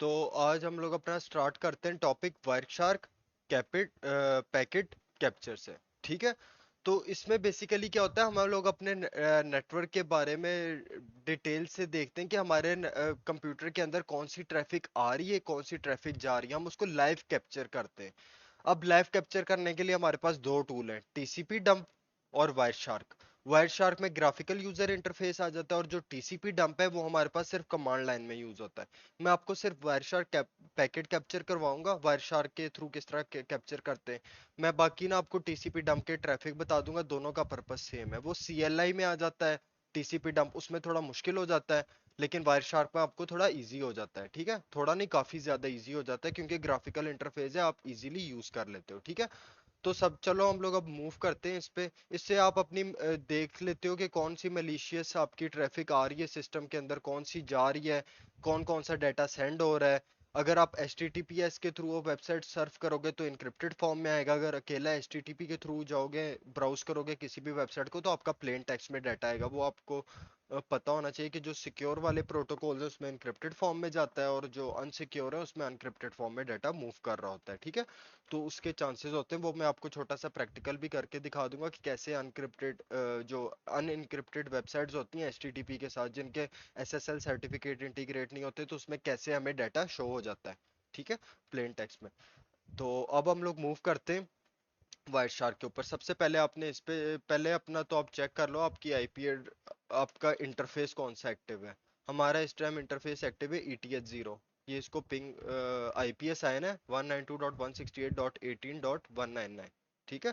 तो आज हम लोग अपना स्टार्ट करते हैं टॉपिक वायरशार्क पैकेट कैप्चर से। ठीक है। तो इसमें बेसिकली क्या होता है, हम लोग अपने नेटवर्क के बारे में डिटेल से देखते हैं कि हमारे कंप्यूटर के अंदर कौन सी ट्रैफिक आ रही है, कौन सी ट्रैफिक जा रही है। हम उसको लाइव कैप्चर करते हैं। अब लाइव कैप्चर करने के लिए हमारे पास दो टूल हैं, टीसीपी डंप और वायर शार्क। वायर शार्क में ग्राफिकल यूजर इंटरफेस आ जाता है, और जो टीसीपी डंप है वो हमारे पास सिर्फ कमांड लाइन में यूज होता है। मैं आपको सिर्फ वायर शार्क पैकेट कैप्चर करवाऊंगा, वायर शार्क के थ्रू किस तरह कैप्चर करते हैं। मैं बाकी ना आपको टीसीपी डंप के ट्रैफिक बता दूंगा, दोनों का पर्पस सेम है। वो सीएलआई में आ जाता है, टीसीपी डंप उसमें थोड़ा मुश्किल हो जाता है, लेकिन वायर शार्क में आपको थोड़ा इजी हो जाता है। ठीक है, थोड़ा नहीं काफी ज्यादा इजी हो जाता है, क्योंकि ग्राफिकल इंटरफेस है, आप इजीली यूज कर लेते हो। ठीक है। तो सब चलो हम लोग अब मूव करते हैं इस पे। इससे आप अपनी देख लेते हो कि कौन सी मलिशियस आपकी ट्रैफिक आ रही है सिस्टम के अंदर, कौन सी जा रही है, कौन कौन सा डाटा सेंड हो रहा है। अगर आप HTTPS के थ्रू वो वेबसाइट सर्फ करोगे तो इनक्रिप्टेड फॉर्म में आएगा। अगर अकेला HTTP के थ्रू जाओगे, ब्राउज करोगे किसी भी वेबसाइट को, तो आपका प्लेन टेक्स्ट में डाटा आएगा। वो आपको पता होना चाहिए कि जो सिक्योर वाले प्रोटोकॉल है उसमें इनक्रिप्टेड फॉर्म में जाता है, और जो अनसिक्योर है उसमें अनक्रिप्टेड फॉर्म में डाटा मूव कर रहा होता है। ठीक है। तो उसके चांसेस होते हैं, वो मैं आपको छोटा सा प्रैक्टिकल भी करके दिखा दूंगा कि कैसे अनक्रिप्टेड जो अनइनक्रिप्टेड वेबसाइट्स होती हैं HTTP के साथ, जिनके SSL सर्टिफिकेट इंटीग्रेट नहीं होते, तो उसमें कैसे हमें डाटा शो हो जाता है। ठीक है, प्लेन टेक्स्ट में। तो अब हम लोग मूव करते हैं वाइट शार्क के ऊपर। सबसे पहले आपने इस पे पहले अपना तो आप चेक कर लो आपकी आईपी आपका इंटरफेस कौन सा एक्टिव है। हमारा इस टाइम इंटरफेस एक्टिव है ETH 0। ये इसको पिंग आईपी साइन है 192.168.18.199। ठीक है।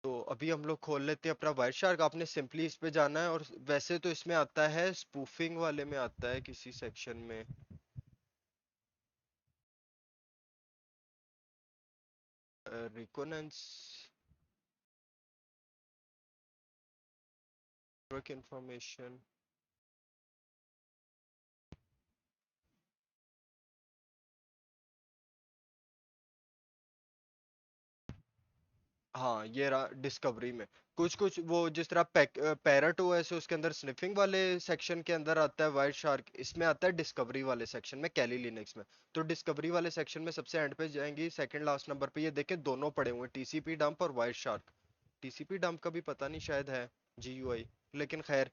तो अभी हम लोग खोल लेते हैं अपना वाइट शार्क। आपने सिंपली इस पे जाना है, और वैसे तो इसमें आता है, स्पूफिंग वाले में आता है किसी सेक्शन में, रिकोनेंस नेटवर्क इंफॉर्मेशन। हाँ, ये रहा डिस्कवरी में। कुछ कुछ वो जिस तरह पैरट ओएस है उसके अंदर स्निफिंग वाले सेक्शन के अंदर आता है वाइट शार्क, इसमें आता है डिस्कवरी वाले सेक्शन में, कैली लिनक्स में। तो डिस्कवरी वाले सेक्शन में सबसे एंड पे जाएंगी, सेकंड लास्ट नंबर पे ये देखें दोनों पड़े हुए हैं, टीसीपी डंप और वाइट शार्क। टीसीपी डंप का भी पता नहीं, शायद है GUI, लेकिन खैर।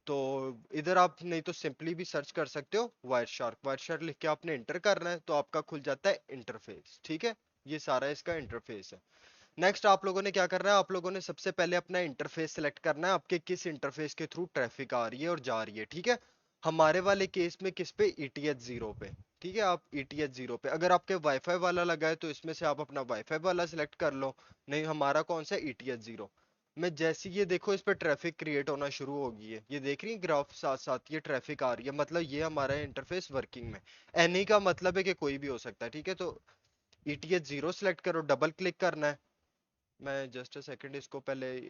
तो इधर आप नहीं तो सिंपली भी सर्च कर सकते हो वाइट शार्क। वाइट शार्क लिख के आपने इंटर करना है, तो आपका खुल जाता है इंटरफेस। ठीक है, ये सारा इसका इंटरफेस है। नेक्स्ट आप लोगों ने क्या करना है, आप लोगों ने सबसे पहले अपना इंटरफेस सेलेक्ट करना है, आपके किस इंटरफेस के थ्रू ट्रैफिक आ रही है और जा रही है। ठीक है। हमारे वाले केस में किस पे, ETH 0 पे। ठीक है, आप ETH 0 पे, अगर आपके वाईफाई वाला लगा है तो इसमें से आप अपना वाईफाई वाला सिलेक्ट कर लो। नहीं, हमारा कौन सा, ETH 0। मैं जैसे ये देखो इस पे ट्रैफिक क्रिएट होना शुरू हो गई है, ये देख रही है ग्राफ साथ साथ, ये ट्रैफिक आ रही है, मतलब ये हमारा इंटरफेस वर्किंग में। एनी का मतलब है कि कोई भी हो सकता है। ठीक है। तो ETH 0 सेलेक्ट करो, डबल क्लिक करना है। मैं जस्ट अ सेकंड इसको पहले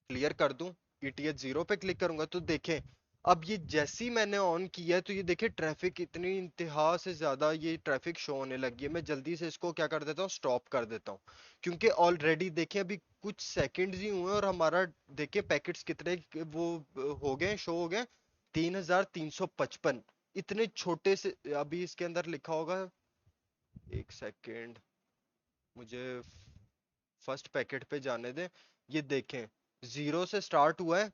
क्लियर कर दूं। ETH 0 पे क्लिक करूंगा तो देखें, अब ये जैसी मैंने ऑन किया है तो ये देखें ट्रैफिक इतनी इंतहा से ज्यादा ये ट्रैफिक शो होने लगी है। मैं जल्दी से इसको क्या कर देता हूँ, स्टॉप कर देता हूँ, क्योंकि ऑलरेडी देखें अभी कुछ सेकंड्स ही हुए और हमारा देखें पैकेट्स कितने वो हो गए, शो हो गए 3355। इतने छोटे से, अभी इसके अंदर लिखा होगा, एक सेकेंड मुझे फर्स्ट पैकेट पे जाने दें। ये देखें, 0 से स्टार्ट हुआ है,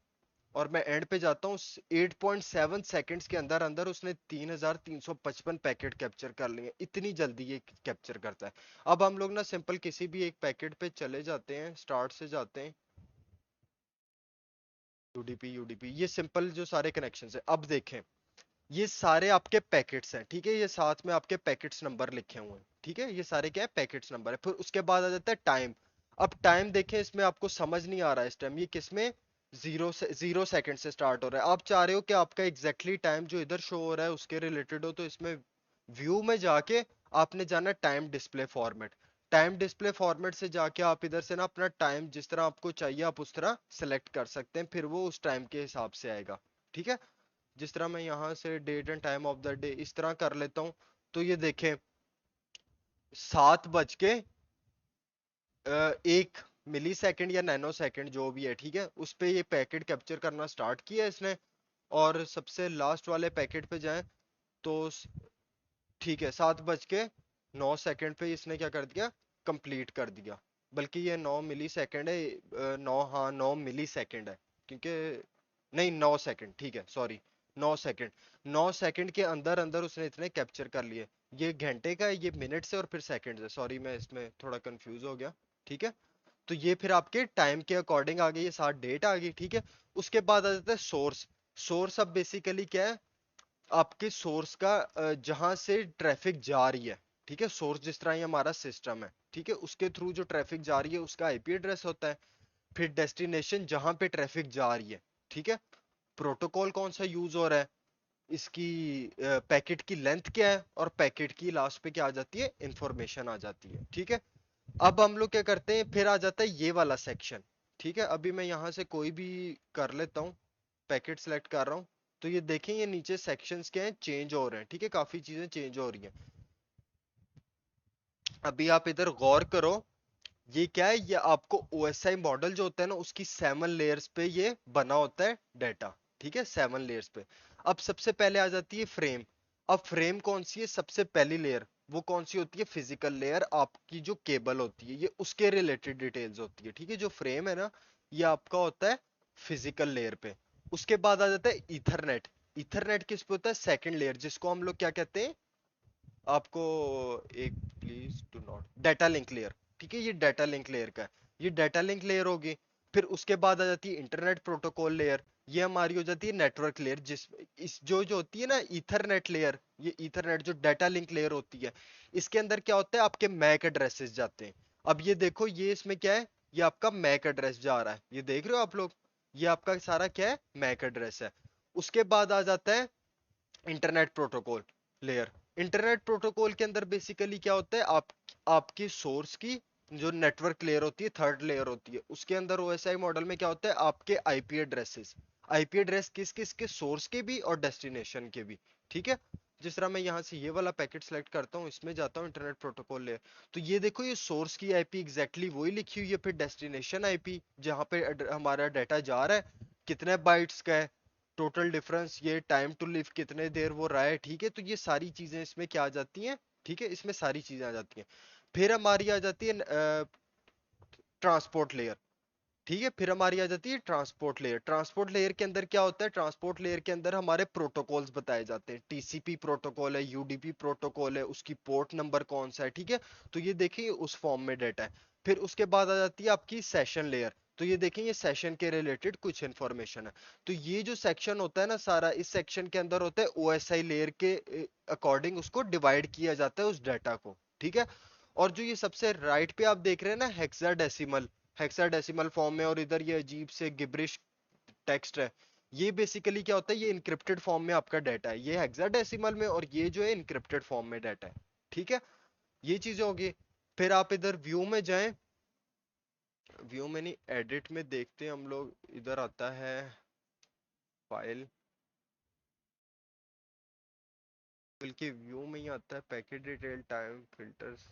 और मैं एंड पे जाता हूँ, 8.7 सेकंड्स के अंदर अंदर उसने 3355 पैकेट कैप्चर कर लिए। इतनी जल्दी ये कैप्चर करता है। अब हम लोग ना सिंपल किसी भी एक पैकेट पे चले जाते हैं, स्टार्ट से जाते हैं, UDP UDP, ये सिंपल जो सारे कनेक्शन है। अब देखें, ये सारे आपके पैकेट्स हैं। ठीक है, ये साथ में आपके पैकेट्स नंबर लिखे हुए हैं। ठीक है, ये सारे क्या है, पैकेट्स नंबर है। फिर उसके बाद आ जाता है टाइम। अब टाइम देखें, इसमें आपको समझ नहीं आ रहा है इस टाइम ये किसमें, 0 सेकंड से स्टार्ट हो रहा है। आप चाह रहे हो कि आपका एग्जैक्टली टाइम जो इधर शो हो रहा है उसके रिलेटेड हो, तो इसमें व्यू में जाके आपने जाना time display format. Time display format से जाके आप इधर से ना अपना टाइम जिस तरह आपको चाहिए आप उस तरह सेलेक्ट कर सकते हैं, फिर वो उस टाइम के हिसाब से आएगा। ठीक है। जिस तरह मैं यहाँ से date and time of the day इस तरह कर लेता हूँ, तो ये देखें 7 बज के 1 मिली सेकेंड या नैनो सेकेंड जो भी है, ठीक है, उस पे ये पैकेट कैप्चर करना स्टार्ट किया इसने। और सबसे लास्ट वाले पैकेट पे जाएं, तो ठीक है, 7:09 पे इसने क्या कर दिया, कंप्लीट कर दिया। बल्कि ये 9 मिली सेकेंड है, 9 मिली सेकेंड है, क्योंकि नहीं 9 सेकेंड, ठीक है, सॉरी, 9 सेकेंड। 9 सेकेंड के अंदर अंदर उसने इतने कैप्चर कर लिए। ये घंटे का है, ये मिनट से और फिर सेकंड से, सॉरी मैं इसमें थोड़ा कंफ्यूज हो गया। ठीक है, तो ये फिर आपके टाइम के अकॉर्डिंग आ गई, ये साथ डेट आ गई। ठीक है, उसके बाद आ जाता है सोर्स। सोर्स अब बेसिकली क्या है, आपके सोर्स का जहां से ट्रैफिक जा रही है। ठीक है, सोर्स जिस तरह ये हमारा सिस्टम है, ठीक है, उसके थ्रू जो ट्रैफिक जा रही है उसका आईपी एड्रेस होता है। फिर डेस्टिनेशन जहां पे ट्रैफिक जा रही है। ठीक है, प्रोटोकॉल कौन सा यूज हो रहा है, इसकी पैकेट की लेंथ क्या है, और पैकेट की लास्ट पे क्या आ जाती है, इंफॉर्मेशन आ जाती है। ठीक है, अब हम लोग क्या करते हैं, फिर आ जाता है ये वाला सेक्शन। ठीक है, अभी मैं यहाँ से कोई भी कर लेता हूँ, पैकेट सेलेक्ट कर रहा हूँ। तो ये देखें, ये नीचे सेक्शंस क्या हैं, चेंज हो रहे हैं। ठीक है, काफी चीजें चेंज हो रही हैं। अभी आप इधर गौर करो, ये क्या है, ये आपको ओएसआई मॉडल जो होता है ना, उसकी 7 लेयर्स पे ये बना होता है डाटा। ठीक है, 7 लेयर्स पे। अब सबसे पहले आ जाती है फ्रेम। अब फ्रेम कौन सी है, सबसे पहली लेयर वो कौन सी होती है, फिजिकल लेयर, आपकी जो केबल होती है ये उसके रिलेटेड डिटेल्स होती है। ठीक है, जो फ्रेम है ना, ये आपका होता है फिजिकल लेयर पे। उसके बाद आ जाता है ईथरनेट। ईथरनेट किस पे होता है, सेकंड लेयर, जिसको हम लोग क्या कहते हैं, आपको एक, please do not, data link layer. ठीक है, ये डाटा लिंक लेयर का है, ये डाटा लिंक लेयर होगी। फिर उसके बाद आ जाती है इंटरनेट प्रोटोकॉल लेयर। ये हमारी हो जाती है नेटवर्क लेयर, जिस इस जो जो होती है ना ईथरनेट लेयर, ये ईथरनेट जो डाटा लिंक लेयर होती है, इसके अंदर क्या होता है, आपके मैक एड्रेसेस जाते हैं। अब ये देखो, ये इसमें क्या है, ये आपका मैक एड्रेस जा रहा है, ये देख रहे हो आप लोग, ये आपका सारा क्या है, मैक एड्रेस है। उसके बाद आ जाता है internet protocol layer. Internet protocol के अंदर बेसिकली क्या होता है, आपकी सोर्स की जो नेटवर्क लेयर होती है, थर्ड लेयर होती है, उसके अंदर ओएसआई मॉडल में क्या होता है, आपके आईपी एड्रेसेस। आईपी एड्रेस किस किस के, सोर्स के भी और डेस्टिनेशन के भी। ठीक है, जिस तरह मैं यहाँ से ये वाला पैकेट सेलेक्ट करता हूँ, इसमें जाता हूँ इंटरनेट प्रोटोकॉल लेयर। तो ये देखो, ये सोर्स की आईपी एग्जैक्टली वही लिखी हुई है, फिर डेस्टिनेशन आईपी जहाँ पे हमारा डाटा जा रहा है, कितने बाइट्स का है, टोटल डिफरेंस, ये टाइम टू लिव कितने देर वो रहा है। ठीक है, तो ये सारी चीजें इसमें क्या आ जाती हैं, ठीक है, इसमें सारी चीजें आ जाती हैं। फिर हमारी आ जाती है ट्रांसपोर्ट लेयर। ठीक है, फिर हमारी आ जाती है ट्रांसपोर्ट लेयर। ट्रांसपोर्ट लेयर के अंदर क्या होता है, ट्रांसपोर्ट लेयर के अंदर हमारे प्रोटोकॉल्स बताए जाते हैं, टीसीपी प्रोटोकॉल है, यूडीपी प्रोटोकॉल है, उसकी पोर्ट नंबर कौन सा है। ठीक है, तो ये देखिए उस फॉर्म में डाटा है। फिर उसके बाद आ जाती है आपकी सेशन लेयर। तो ये देखें, ये सेशन के रिलेटेड कुछ इंफॉर्मेशन है। तो ये जो सेक्शन होता है ना सारा, इस सेक्शन के अंदर होता है ओएसआई लेयर के अकॉर्डिंग उसको डिवाइड किया जाता है उस डाटा को। ठीक है, और जो ये सबसे राइट पे आप देख रहे हैं ना, हेक्साडेसिमल, हेक्साडेसिमल फॉर्म में, और इधर ये अजीब से गिब्रिश टेक्स्ट है, ये बेसिकली क्या होता है, ये इनक्रिप्टेड फॉर्म में आपका डाटा है, ये हेक्साडेसिमल में, और ये जो है इनक्रिप्टेड फॉर्म में डाटा है। ठीक है, ये चीजें होगी। फिर आप इधर व्यू में जाएं, व्यू में नहीं, एडिट में देखते हैं हम लोग, इधर आता है फाइल, बल्कि व्यू में ही आता है packet detail, time filters,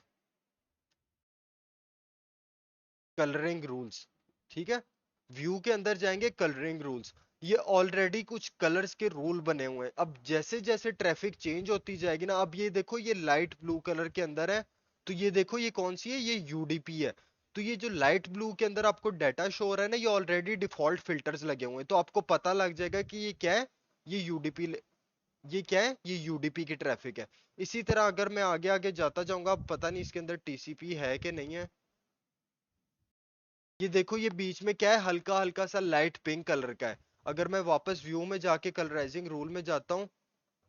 colouring rules. ठीक है, व्यू के अंदर जाएंगे, कलरिंग रूल्स, ये ऑलरेडी कुछ कलर्स के रूल बने हुए हैं। अब जैसे जैसे ट्रैफिक चेंज होती जाएगी ना, अब ये देखो, ये लाइट ब्लू कलर के अंदर है, तो ये देखो ये कौन सी है, ये यूडीपी है। तो ये जो लाइट ब्लू के अंदर आपको डाटा शो हो रहा है ना, ये ऑलरेडी डिफॉल्ट फिल्टर्स लगे हुए हैं, तो आपको पता लग जाएगा कि ये क्या है, ये यूडीपी, ये क्या है, ये यूडीपी की ट्रैफिक है। इसी तरह अगर मैं आगे आगे जाता जाऊंगा, अब पता नहीं इसके अंदर टीसीपी है कि नहीं है। ये देखो, ये बीच में क्या है, हल्का हल्का सा लाइट पिंक कलर का है। अगर मैं वापस व्यू में जाके कलराइजिंग रूल में जाता हूँ,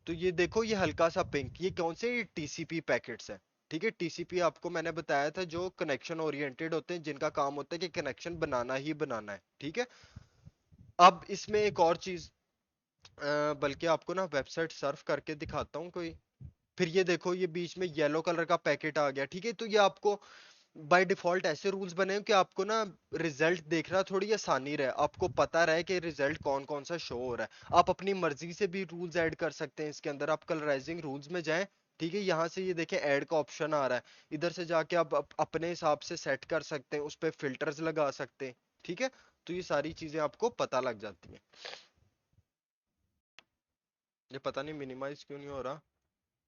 तो ये देखो, ये हल्का सा पिंक, ये कौन से टीसीपी पैकेट्स हैं। ठीक है, टीसीपी आपको मैंने बताया था, जो कनेक्शन ओरिएंटेड होते हैं, जिनका काम होता है कि कनेक्शन बनाना ही बनाना है। ठीक है, अब इसमें एक और चीज, बल्कि आपको ना वेबसाइट सर्फ करके दिखाता हूँ कोई। फिर ये देखो, ये बीच में येलो कलर का पैकेट आ गया। ठीक है, तो ये आपको बाय डिफॉल्ट ऐसे रूल्स बने हैं कि आपको ना रिजल्ट देखना थोड़ी आसानी रहे, आपको पता रहे कि रिजल्ट कौन कौन सा शो हो रहा है। आप अपनी मर्जी से भी रूल्स ऐड कर सकते हैं इसके अंदर, आप कलराइजिंग रूल्स में जाएं। ठीक है, यहाँ से ये देखें, ऐड का ऑप्शन आ रहा है, इधर से जाके आप अपने हिसाब से सेट कर सकते हैं, उस पर फिल्टर्स लगा सकते हैं। ठीक है, तो ये सारी चीजें आपको पता लग जाती हैं। ये पता नहीं मिनिमाइज क्यों नहीं हो रहा।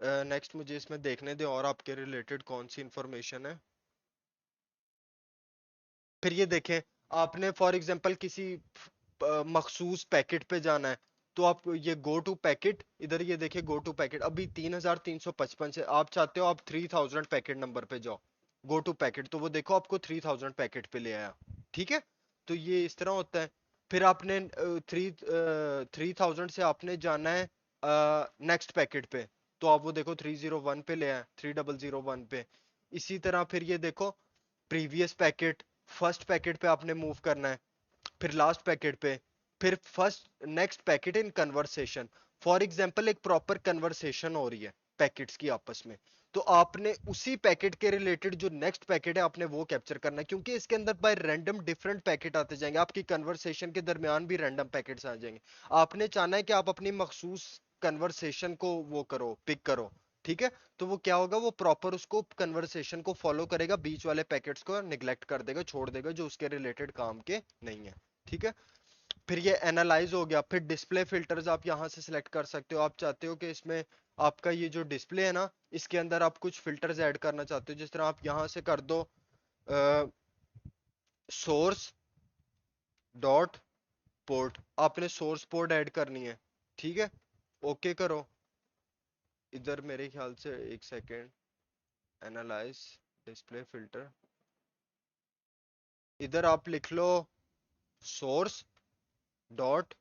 नेक्स्ट मुझे इसमें देखने दें और आपके रिलेटेड कौन सी इंफॉर्मेशन है। फिर ये देखें, आपने फॉर एग्जांपल किसी मखसूस पैकेट पे जाना है, तो आप ये गो टू पैकेट, इधर ये देखिए गो टू पैकेट, अभी 3355 से आप चाहते हो आप 3000 पैकेट नंबर पे जाओ, गो टू पैकेट, तो वो देखो आपको 3000 पैकेट पे ले आया। ठीक है, तो ये इस तरह होता है। फिर आपने 3000 से आपने जाना है नेक्स्ट पैकेट पे, तो आप वो देखो 301 पे ले आए, 3001 पे। इसी तरह फिर ये देखो प्रीवियस पैकेट, फर्स्ट पैकेट पे आपने मूव करना है, फिर लास्ट पैकेट पे, फिर first next packet in conversation. For example एक प्रॉपर कन्वर्सेशन हो रही है पैकेट्स की आपस में, तो आपने उसी पैकेट के रिलेटेड जो नेक्स्ट पैकेट है आपने वो कैप्चर करना है, क्योंकि इसके अंदर बाय रैंडम डिफरेंट पैकेट आते जाएंगे, आपकी कन्वर्सेशन के दरमियान भी रैंडम पैकेट्स आ जाएंगे। आपने चाहना है कि आप अपनी मखसूस कन्वर्सेशन को वो करो, पिक करो। ठीक है, तो वो क्या होगा, वो प्रॉपर उसको कन्वर्सेशन को फॉलो करेगा, बीच वाले पैकेट्स को निगलेक्ट कर देगा, छोड़ देगा जो उसके रिलेटेड काम के नहीं है। ठीक है, फिर ये एनालाइज हो गया। फिर डिस्प्ले फिल्टर्स आप यहाँ से सिलेक्ट कर सकते हो, आप चाहते हो कि इसमें आपका ये जो डिस्प्ले है ना, इसके अंदर आप कुछ फिल्टर्स ऐड करना चाहते हो, जिस तरह आप यहाँ से कर दो सोर्स डॉट पोर्ट, आपने सोर्स पोर्ट ऐड करनी है। ठीक है, ओके करो। इधर मेरे ख्याल से एक सेकेंड, एनालाइज डिस्प्ले फिल्टर, इधर आप लिख लो सोर्स डॉट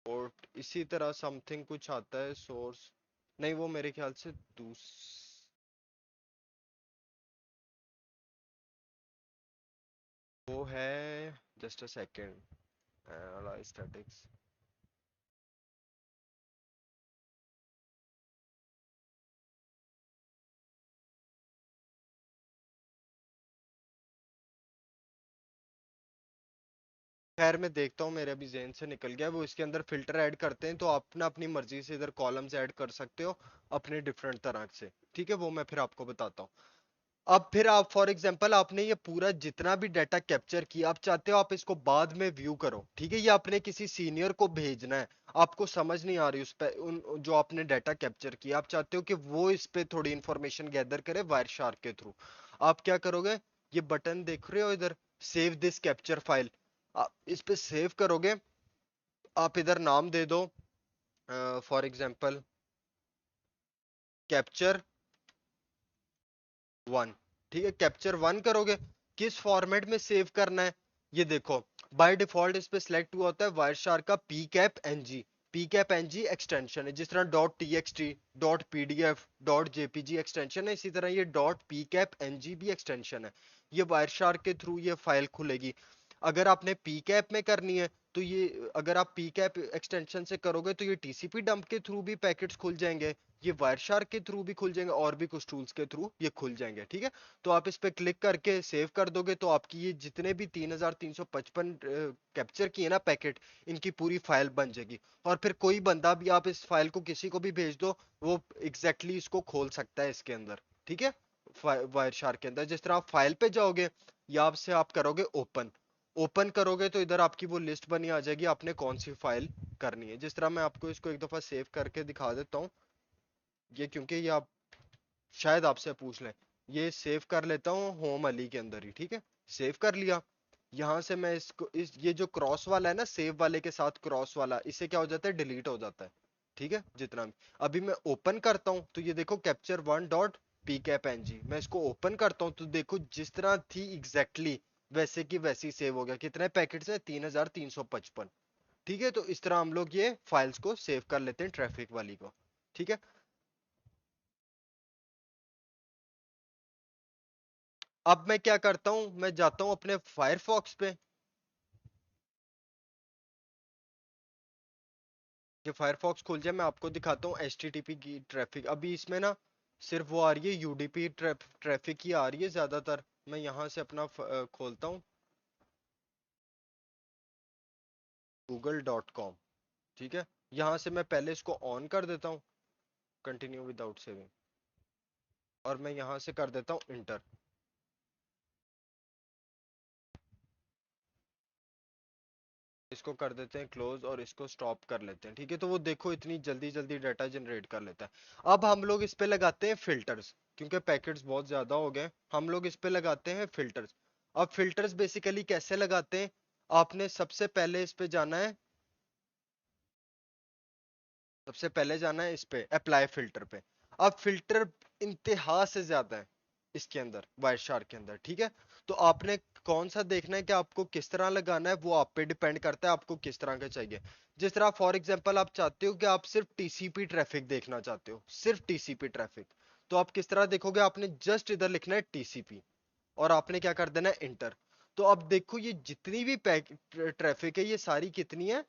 पोर्ट, इसी तरह समथिंग कुछ आता है सोर्स, नहीं वो मेरे ख्याल से दूस वो है, just a second, analyse statics. खैर मैं देखता हूँ, मेरे अभी जेहन से निकल गया। वो इसके अंदर फिल्टर ऐड करते हैं, तो आप ना अपनी मर्जी से इधर कॉलम्स ऐड कर सकते हो अपने डिफरेंट तरह से। ठीक है, वो मैं फिर आपको बताता हूँ। अब फिर आप फॉर एग्जांपल आपने ये पूरा जितना भी डाटा कैप्चर किया, आप चाहते हो आप इसको बाद में व्यू करो। ठीक है, ये आपने किसी सीनियर को भेजना है, आपको समझ नहीं आ रही उस पे उन जो आपने डाटा कैप्चर किया, आप चाहते हो कि वो इस पे थोड़ी इंफॉर्मेशन गैदर करे वायर शार्क के थ्रू। आप क्या करोगे, ये बटन देख रहे हो इधर, सेव दिस कैप्चर फाइल, आप इस पे सेव करोगे। आप इधर नाम दे दो फॉर एग्जांपल कैप्चर वन। ठीक है, कैप्चर वन करोगे, किस फॉर्मेट में सेव करना है, ये देखो बाय डिफॉल्ट इस पे सिलेक्ट हुआ होता है वायरशार्क का P cap NG. P cap NG extension है, जिस तरह dot T X T, dot P D F, dot JPG extension है, इसी तरह ये डॉट पी कैप एनजी भी एक्सटेंशन है। ये वायरशार्क के थ्रू ये फाइल खुलेगी। अगर आपने पी कैप में करनी है, तो ये अगर आप पी कैप एक्सटेंशन से करोगे तो ये टीसीपी डंप के थ्रू भी पैकेट्स खुल जाएंगे, ये वायरशार्क के थ्रू भी खुल जाएंगे, और भी कुछ टूल्स के थ्रू ये खुल जाएंगे। ठीक है, तो आप इस पे क्लिक करके सेव कर दोगे, तो आपकी ये जितने भी 3355 कैप्चर किए ना पैकेट, इनकी पूरी फाइल बन जाएगी। और फिर कोई बंदा भी, आप इस फाइल को किसी को भी भेज दो, वो एग्जैक्टली exactly इसको खोल सकता है इसके अंदर। ठीक है, वायर शार्क के अंदर जिस तरह आप फाइल पे जाओगे, या से आप करोगे ओपन, ओपन करोगे तो इधर आपकी वो लिस्ट बनी आ जाएगी, आपने कौन सी फाइल करनी है। जिस तरह मैं आपको इसको एक दफा सेव करके दिखा देता हूँ, ये क्योंकि ये आप शायद आपसे पूछ लें, ये सेव कर लेता हूँ होम अली के अंदर ही। ठीक है, सेव कर लिया। यहाँ से मैं इसको ये जो क्रॉस वाला है ना, सेव वाले के साथ क्रॉस वाला, इससे क्या हो जाता है, डिलीट हो जाता है। ठीक है, जितना भी, अभी मैं ओपन करता हूँ तो ये देखो capture one dot P cap NG, मैं इसको ओपन करता हूँ तो देखो जिस तरह थी एग्जैक्टली exactly वैसे की वैसी सेव हो गया। कितने पैकेट्स है, 3355। ठीक है, तो इस तरह हम लोग ये फाइल्स को सेव कर लेते हैं ट्रैफिक वाली को। ठीक है, अब मैं क्या करता हूं, मैं जाता हूं अपने फायरफॉक्स पे। ये फायरफॉक्स खुल जाए, मैं आपको दिखाता हूँ एचटीटीपी की ट्रैफिक। अभी इसमें ना सिर्फ वो आ रही है यूडीपी ट्रैफिक ही आ रही है ज्यादातर। मैं यहाँ से अपना खोलता हूँ google.com। ठीक है, यहाँ से मैं पहले इसको ऑन कर देता हूँ, कंटिन्यू विदाउट सेविंग, और मैं यहाँ से कर देता हूँ इंटर। इसको इसको कर देते हैं क्लोज और इसको स्टॉप कर लेते हैं, ठीक है। तो वो देखो इतनी जल्दी जल्दी डाटा जनरेट कर लेता है। अब हम लोग इस पे लगाते हैं फिल्टर्स, क्योंकि पैकेट्स बहुत ज्यादा हो गए, हम लोग इस पे लगाते हैं फिल्टर्स। अब फिल्टर्स बेसिकली कैसे लगाते हैं, आपने सबसे पहले इस पे जाना है, सबसे पहले जाना है इस पे अप्लाई फिल्टर पे। अब फिल्टर इंतहा से ज्यादा है इसके अंदर, वायरशार्क के अंदर, ठीक है। तो आपने कौन सा देखना है कि आपको किस तरह लगाना है, वो आप पे डिपेंड करता है आपको किस तरह का चाहिए। जिस तरह फॉर एग्जांपल आप चाहते हो कि आप सिर्फ टीसीपी ट्रैफिक देखना चाहते हो, सिर्फ टीसीपी ट्रैफिक, तो आप किस तरह देखोगे, आपने जस्ट इधर लिखना है टीसीपी और आपने क्या कर देना है इंटर। तो अब देखो ये जितनी भी ट्रैफिक है ये सारी कितनी है,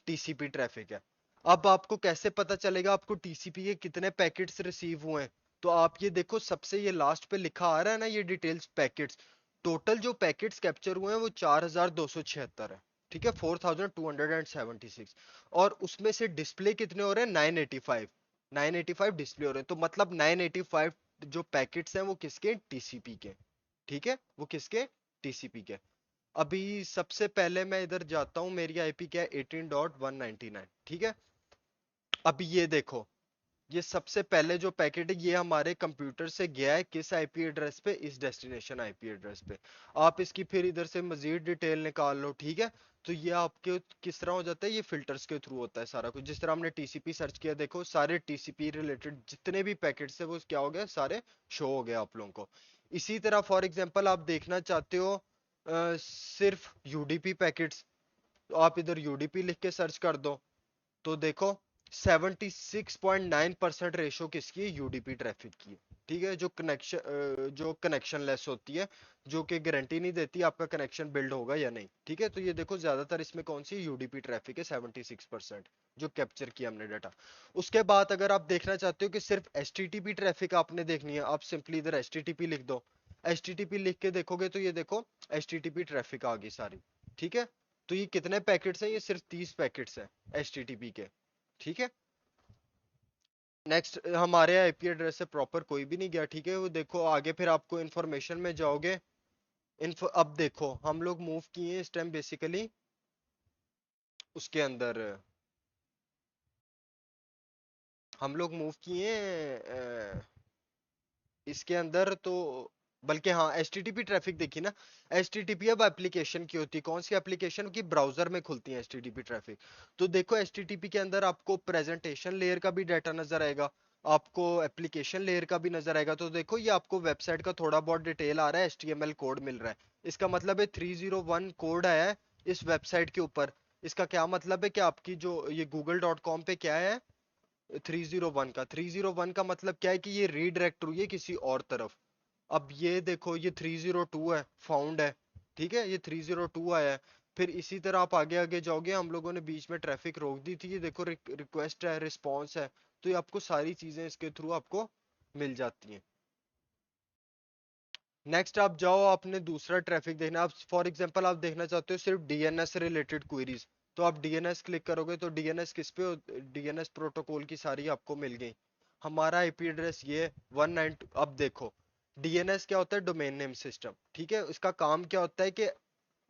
टीसीपी ट्रैफिक है। अब आपको कैसे पता चलेगा आपको टीसीपी के कितने पैकेट्स रिसीव हुए हैं, तो आप ये देखो सबसे ये लास्ट पे लिखा आ रहा है ना, ये डिटेल्स पैकेट्स, टोटल जो पैकेट्स कैप्चर हुए हैं वो 4276 है, ठीक है, 4276। और उसमें से डिस्प्ले कितने हो रहे हैं, 985, 985 डिस्प्ले हो रहे हैं, तो मतलब 985 जो पैकेट्स हैं वो किसके, टीसीपी के, ठीक है, वो किसके, टीसीपी के। अभी सबसे पहले मैं इधर जाता हूँ, मेरी आईपी क्या है 18.199, ठीक है। अभी ये देखो, ये सबसे पहले जो पैकेट है ये हमारे कंप्यूटर से गया है किस आईपी एड्रेस पे, इस डेस्टिनेशन आईपी एड्रेस पे। आप इसकी फिर इधर से मजीद डिटेल निकाल लो, ठीक है। तो ये आपके किस तरह हो जाता है, ये फिल्टर्स के थ्रू होता है सारा कुछ। जिस तरह हमने टीसीपी सर्च किया, देखो सारे टीसीपी रिलेटेड जितने भी पैकेट्स है वो क्या हो गया, सारे शो हो गए आप लोगों को। इसी तरह फॉर एग्जांपल आप देखना चाहते हो सिर्फ यूडीपी पैकेट्स, तो आप इधर यूडीपी लिख के सर्च कर दो, तो देखो 76.9% रेशो किसकी है, यूडीपी ट्रैफिक की है, ठीक है। जो कनेक्शन लेस होती है, जो कि गारंटी नहीं देती आपका कनेक्शन बिल्ड होगा या नहीं, ठीक है। तो ये देखो ज्यादातर इसमें कौन सी यूडीपी ट्रैफिक है, 76% जो कैप्चर किया हमने डाटा। उसके बाद अगर आप देखना चाहते हो कि सिर्फ एचटीटीपी ट्रैफिक आपने देखनी है, आप सिंपली इधर एचटीटीपी लिख दो। एचटीटीपी लिख के देखोगे तो ये देखो एचटीटीपी ट्रैफिक आ गई सारी, ठीक है। तो ये कितने पैकेट्स हैं, ये सिर्फ 30 पैकेट्स हैं एचटीटीपी के, ठीक है। नेक्स्ट हमारे आईपी एड्रेस से प्रॉपर कोई भी नहीं गया, ठीक है। वो देखो आगे फिर आपको इंफॉर्मेशन में जाओगे, इन्फो अब देखो हम लोग मूव किए इस टाइम बेसिकली उसके अंदर, हम लोग मूव किए इसके अंदर तो, बल्कि हाँ एचटीटीपी ट्रैफिक देखी ना। एचटीटीपी अब एप्लीकेशन की होती है, कौन सी एप्लीकेशन की, ब्राउजर में खुलती है एचटीटीपी ट्रैफिक। तो देखो एचटीटीपी के अंदर आपको प्रेजेंटेशन लेयर का भी डाटा नजर आएगा, आपको एप्लीकेशन लेयर का भी नजर आएगा। तो देखो ये आपको वेबसाइट का थोड़ा बहुत डिटेल आ रहा है, एचटीएमएल कोड मिल रहा है, इसका मतलब है 301 कोड आया है इस वेबसाइट के ऊपर। इसका क्या मतलब है कि आपकी जो ये google.com पे क्या है, 301 का, 301 का मतलब क्या है कि ये रीडायरेक्ट हुई है किसी और तरफ। अब ये देखो ये 302 है, फाउंड है, ठीक है, ये 302 आया है। फिर इसी तरह आप आगे आगे जाओगे, हम लोगों ने बीच में ट्रैफिक रोक दी थी, ये देखो रिक्वेस्ट है, रिस्पॉन्स है। तो ये आपको सारी चीजें इसके थ्रू आपको मिल जाती हैं। नेक्स्ट आप जाओ, आपने दूसरा ट्रैफिक देखना, आप फॉर एग्जांपल आप देखना चाहते हो सिर्फ डीएनएस से रिलेटेड क्वेरीज, तो आप डीएनएस क्लिक करोगे तो डीएनएस किस पे, डीएनएस प्रोटोकॉल की सारी आपको मिल गई। हमारा आईपी एड्रेस ये 192, अब देखो डीएनएस क्या होता है, डोमेन नेम सिस्टम, ठीक है। इसका काम क्या होता है कि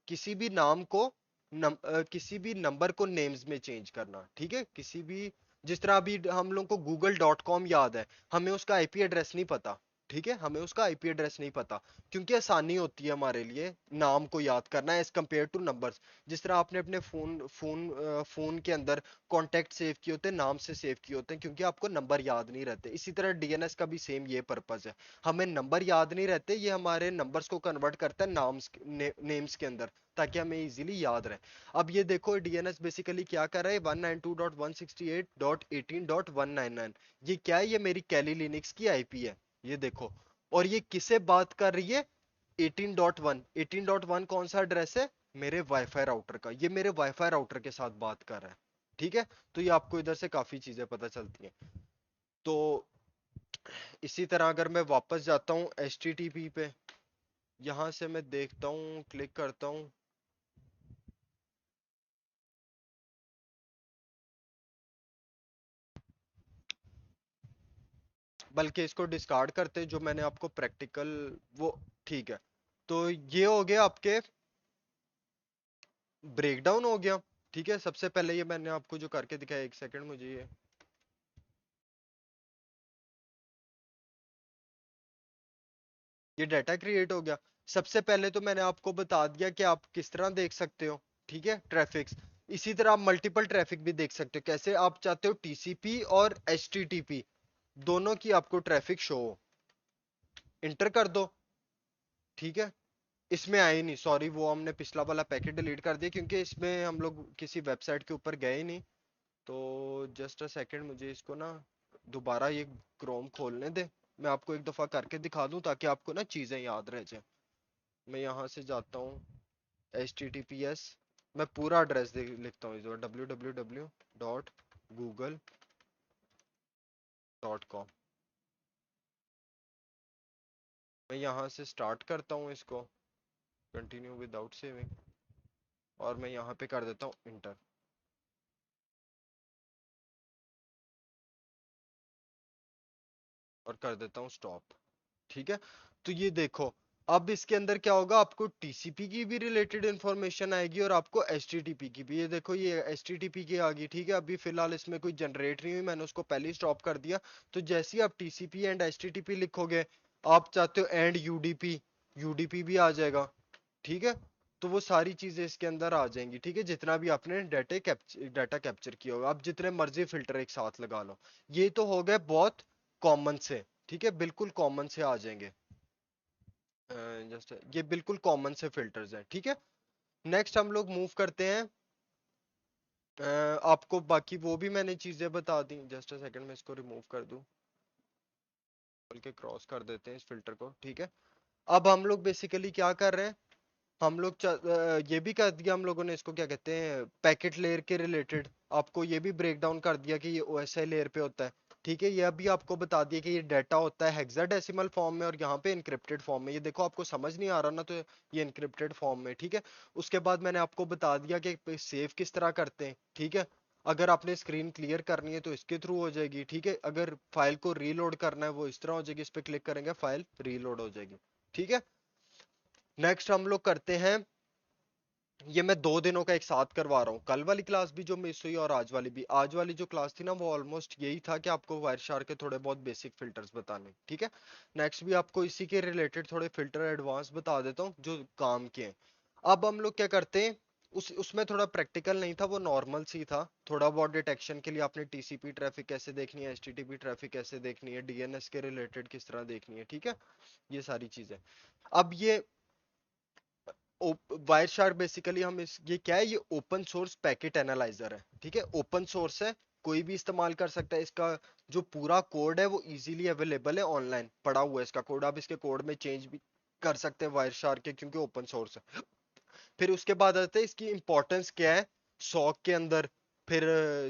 किसी भी नाम को किसी भी नंबर को नेम्स में चेंज करना, ठीक है, किसी भी, जिस तरह अभी हम लोग को google.com याद है, हमें उसका आईपी एड्रेस नहीं पता, ठीक है, हमें उसका आईपी एड्रेस नहीं पता, क्योंकि आसानी होती है हमारे लिए नाम को याद करना एज कम्पेयर टू नंबर्स। जिस तरह आपने अपने फोन के अंदर कॉन्टेक्ट सेव किए होते हैं, नाम से सेव किए होते हैं, क्योंकि आपको नंबर याद नहीं रहते। इसी तरह डीएनएस का भी सेम ये पर्पज है, हमें नंबर याद नहीं रहते, ये हमारे नंबर्स को कन्वर्ट करता है नाम्स नेम्स के अंदर, ताकि हमें इजीली याद रहे। अब ये देखो डीएनएस बेसिकली क्या कर रहा है, 192.168.18.199, ये क्या है, ये मेरी कैली लिनक्स की आईपी है, ये देखो। और ये किसे बात कर रही है, 18.1, 18.1 कौन सा एड्रेस है, मेरे वाईफाई राउटर का, ये मेरे वाईफाई राउटर के साथ बात कर रहा है, ठीक है। तो ये आपको इधर से काफी चीजें पता चलती हैं। तो इसी तरह अगर मैं वापस जाता हूँ एचटीटीपी पे, यहां से मैं देखता हूँ, क्लिक करता हूँ, बल्कि इसको डिस्कार्ड करते जो मैंने आपको प्रैक्टिकल वो, ठीक है। तो ये हो गया आपके ब्रेकडाउन हो गया। ठीक है, सबसे पहले ये मैंने आपको जो करके दिखाया, एक सेकंड मुझे ये डाटा क्रिएट हो गया। सबसे पहले तो मैंने आपको बता दिया कि आप किस तरह देख सकते हो, ठीक है, ट्रैफिक्स। इसी तरह आप मल्टीपल ट्रैफिक भी देख सकते हो, कैसे आप चाहते हो टीसीपी और एचटीटीपी दोनों की आपको ट्रैफिक शो हो। इंटर कर दो, ठीक है। इसमें आए नहीं, सॉरी, वो हमने पिछला वाला पैकेट डिलीट कर दिया क्योंकि इसमें हम लोग किसी वेबसाइट के ऊपर गए ही नहीं। तो जस्ट अ सेकंड, मुझे इसको ना दोबारा ये क्रोम खोलने दे, मैं आपको एक दफा करके दिखा दूं ताकि आपको ना चीजें याद रह जाए। मैं यहाँ से जाता हूँ, HTTPS, मैं पूरा एड्रेस लिखता हूँ इस बार, www.google.com। मैं यहाँ से स्टार्ट करता हूँ इसको, कंटिन्यू विदाउट सेविंग, और मैं यहाँ पे कर देता हूँ इंटर, और कर देता हूँ स्टॉप, ठीक है। तो ये देखो, अब इसके अंदर क्या होगा, आपको टीसीपी की भी रिलेटेड इंफॉर्मेशन आएगी और आपको एचटीटीपी की भी। ये देखो, ये एचटीटीपी की आ गई, ठीक है। अभी फिलहाल इसमें कोई जनरेट नहीं हुई, मैंने उसको पहले ही स्टॉप कर दिया। तो जैसे ही आप टीसीपी एंड एचटीटीपी लिखोगे, आप चाहते हो एंड यूडीपी, यूडीपी भी आ जाएगा, ठीक है। तो वो सारी चीजें इसके अंदर आ जाएंगी, ठीक है, जितना भी आपने डाटा कैप्चर किया होगा। आप जितने मर्जी फिल्टर एक साथ लगा लो। ये तो हो गए बहुत कॉमन से, ठीक है, बिल्कुल कॉमन से आ जाएंगे। जस्ट ये बिल्कुल कॉमन से फिल्टर्स हैं, ठीक है। नेक्स्ट हम लोग मूव करते हैं। आपको बाकी वो भी मैंने चीजें बता दी, जस्ट अ सेकंड में इसको रिमूव कर दूं, खोल के क्रॉस कर देते हैं इस फिल्टर को, ठीक है। अब हम लोग बेसिकली क्या कर रहे हैं, हम लोग ये भी कर दिया हम लोगों ने, इसको क्या कहते हैं, पैकेट लेयर के रिलेटेड आपको ये भी ब्रेक डाउन कर दिया कि ये ओएसआई लेयर पे होता है, ठीक है। ये अभी आपको बता दिया कि ये डाटा होता है हेक्साडेसिमल फॉर्म में और यहाँ पे इनक्रिप्टेड फॉर्म में। ये देखो, आपको समझ नहीं आ रहा ना, तो ये इनक्रिप्टेड फॉर्म में, ठीक है। उसके बाद मैंने आपको बता दिया कि सेव किस तरह करते हैं, ठीक है। अगर आपने स्क्रीन क्लियर करनी है तो इसके थ्रू हो जाएगी, ठीक है। अगर फाइल को रीलोड करना है वो इस तरह हो जाएगी, इस पे क्लिक करेंगे फाइल रीलोड हो जाएगी, ठीक है। नेक्स्ट हम लोग करते हैं, ये मैं 2 दिनों का एक साथ करवा रहा हूँ, कल वाली क्लास भी जो मिस हुई और आज वाली भी। आज वाली जो क्लास थी ना, वो ऑलमोस्ट यही था कि आपको वायरशार के थोड़े बहुत बेसिक फिल्टर्स बताने, ठीक है। नेक्स्ट भी आपको इसी के रिलेटेड थोड़े फिल्टर एडवांस बता देता हूँ जो काम के हैं। अब हम लोग क्या करते हैं, उसमें थोड़ा प्रैक्टिकल नहीं था, वो नॉर्मल सी था। थोड़ा बहुत डिटेक्शन के लिए आपने टीसीपी ट्रैफिक कैसे देखनी है, एचटीटीपी ट्रैफिक कैसे देखनी है, डीएनएस के रिलेटेड किस तरह देखनी है, ठीक है, ये सारी चीजें। अब ये वायरशार्क बेसिकली हम इस ये क्या है, ये ओपन सोर्स पैकेट एनालाइजर है, ठीक है। ओपन सोर्स है, कोई भी इस्तेमाल कर सकता है। इसका जो पूरा कोड है वो इजीली अवेलेबल है, ऑनलाइन पड़ा हुआ है इसका कोड। आप इसके कोड में चेंज भी कर सकते हैं वायरशार्क के, क्योंकि ओपन सोर्स है। फिर उसके बाद आते हैं इसकी इंपॉर्टेंस क्या है सॉक के अंदर। फिर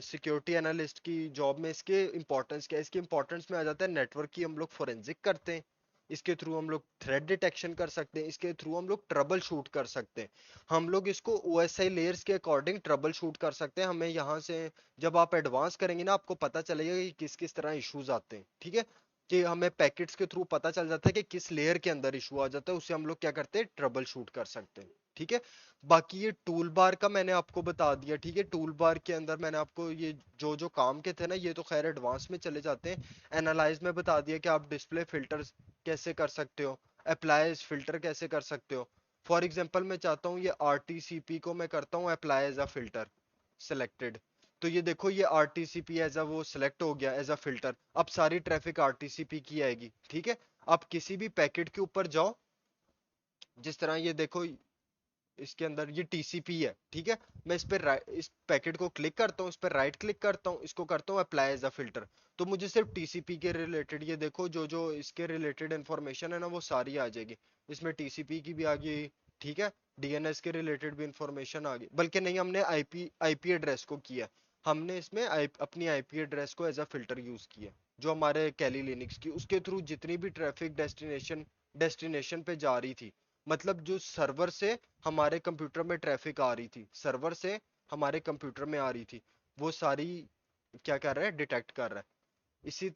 सिक्योरिटी एनालिस्ट की जॉब में इसके इंपॉर्टेंस क्या है, इसकी इंपॉर्टेंस में आ जाता है नेटवर्क की हम लोग फोरेंसिक करते हैं, इसके थ्रू हम लोग थ्रेड डिटेक्शन कर सकते हैं, इसके थ्रू हम लोग ट्रबल शूट कर सकते हैं। हम लोग इसको ओएसआई लेयर्स के अकॉर्डिंग ट्रबल शूट कर सकते हैं। हमें यहाँ से जब आप एडवांस करेंगे ना, आपको पता चलेगा कि किस किस तरह इश्यूज आते हैं, ठीक है। कि हमें पैकेट्स के थ्रू पता चल जाता है कि किस लेयर के अंदर इशू आ जाता है, उसे हम लोग क्या करते हैं, ट्रबल शूट कर सकते हैं, ठीक है। बाकी ये टूल बार का मैंने आपको बता दिया, ठीक है। टूल बार के अंदर मैंने आपको ये जो जो काम के थे ना, ये तो खैर एडवांस में चले जाते हैं। एनालाइज में बता दिया कि आप डिस्प्ले फिल्टर कैसे कर सकते हो, अप्लाई फिल्टर कैसे कर सकते हो। फॉर एग्जांपल मैं चाहता हूँ ये आरटीसीपी को मैं करता हूँ apply as a filter selected. तो ये देखो, ये आरटीसीपी एज अ वो सिलेक्ट हो गया एज अ फिल्टर। अब सारी ट्रैफिक आरटीसीपी की आएगी, ठीक है। आप किसी भी पैकेट के ऊपर जाओ, जिस तरह ये देखो, इसके अंदर ये टीसीपी है, ठीक है। मैं इस पे इस पैकेट को क्लिक करता हूँ, इस पे राइट क्लिक करता हूँ, इसको करता हूँ अप्लाई एज अ फिल्टर। तो मुझे सिर्फ टीसीपी के रिलेटेड ये देखो, जो जो इसके रिलेटेड इंफॉर्मेशन है ना, वो सारी आ जाएगी। इसमें टीसीपी की भी आ गई, ठीक है। डीएनएस के रिलेटेड भी इंफॉर्मेशन आ गई, बल्कि नहीं, हमने आईपी आईपी एड्रेस को किया। हमने इसमें अपनी आईपी एड्रेस को एज अ फिल्टर यूज किया, जो हमारे कैली लिनक्स की, उसके थ्रू जितनी भी ट्रैफिक डेस्टिनेशन पे जा रही थी, मतलब जो सर्वर से हमारे कंप्यूटर में ट्रैफिक आ रही थी, सर्वर से हमारे कंप्यूटर में आ रही थी, वो सारी क्या कर रहा है, डिटेक्ट कर रहा है। इसी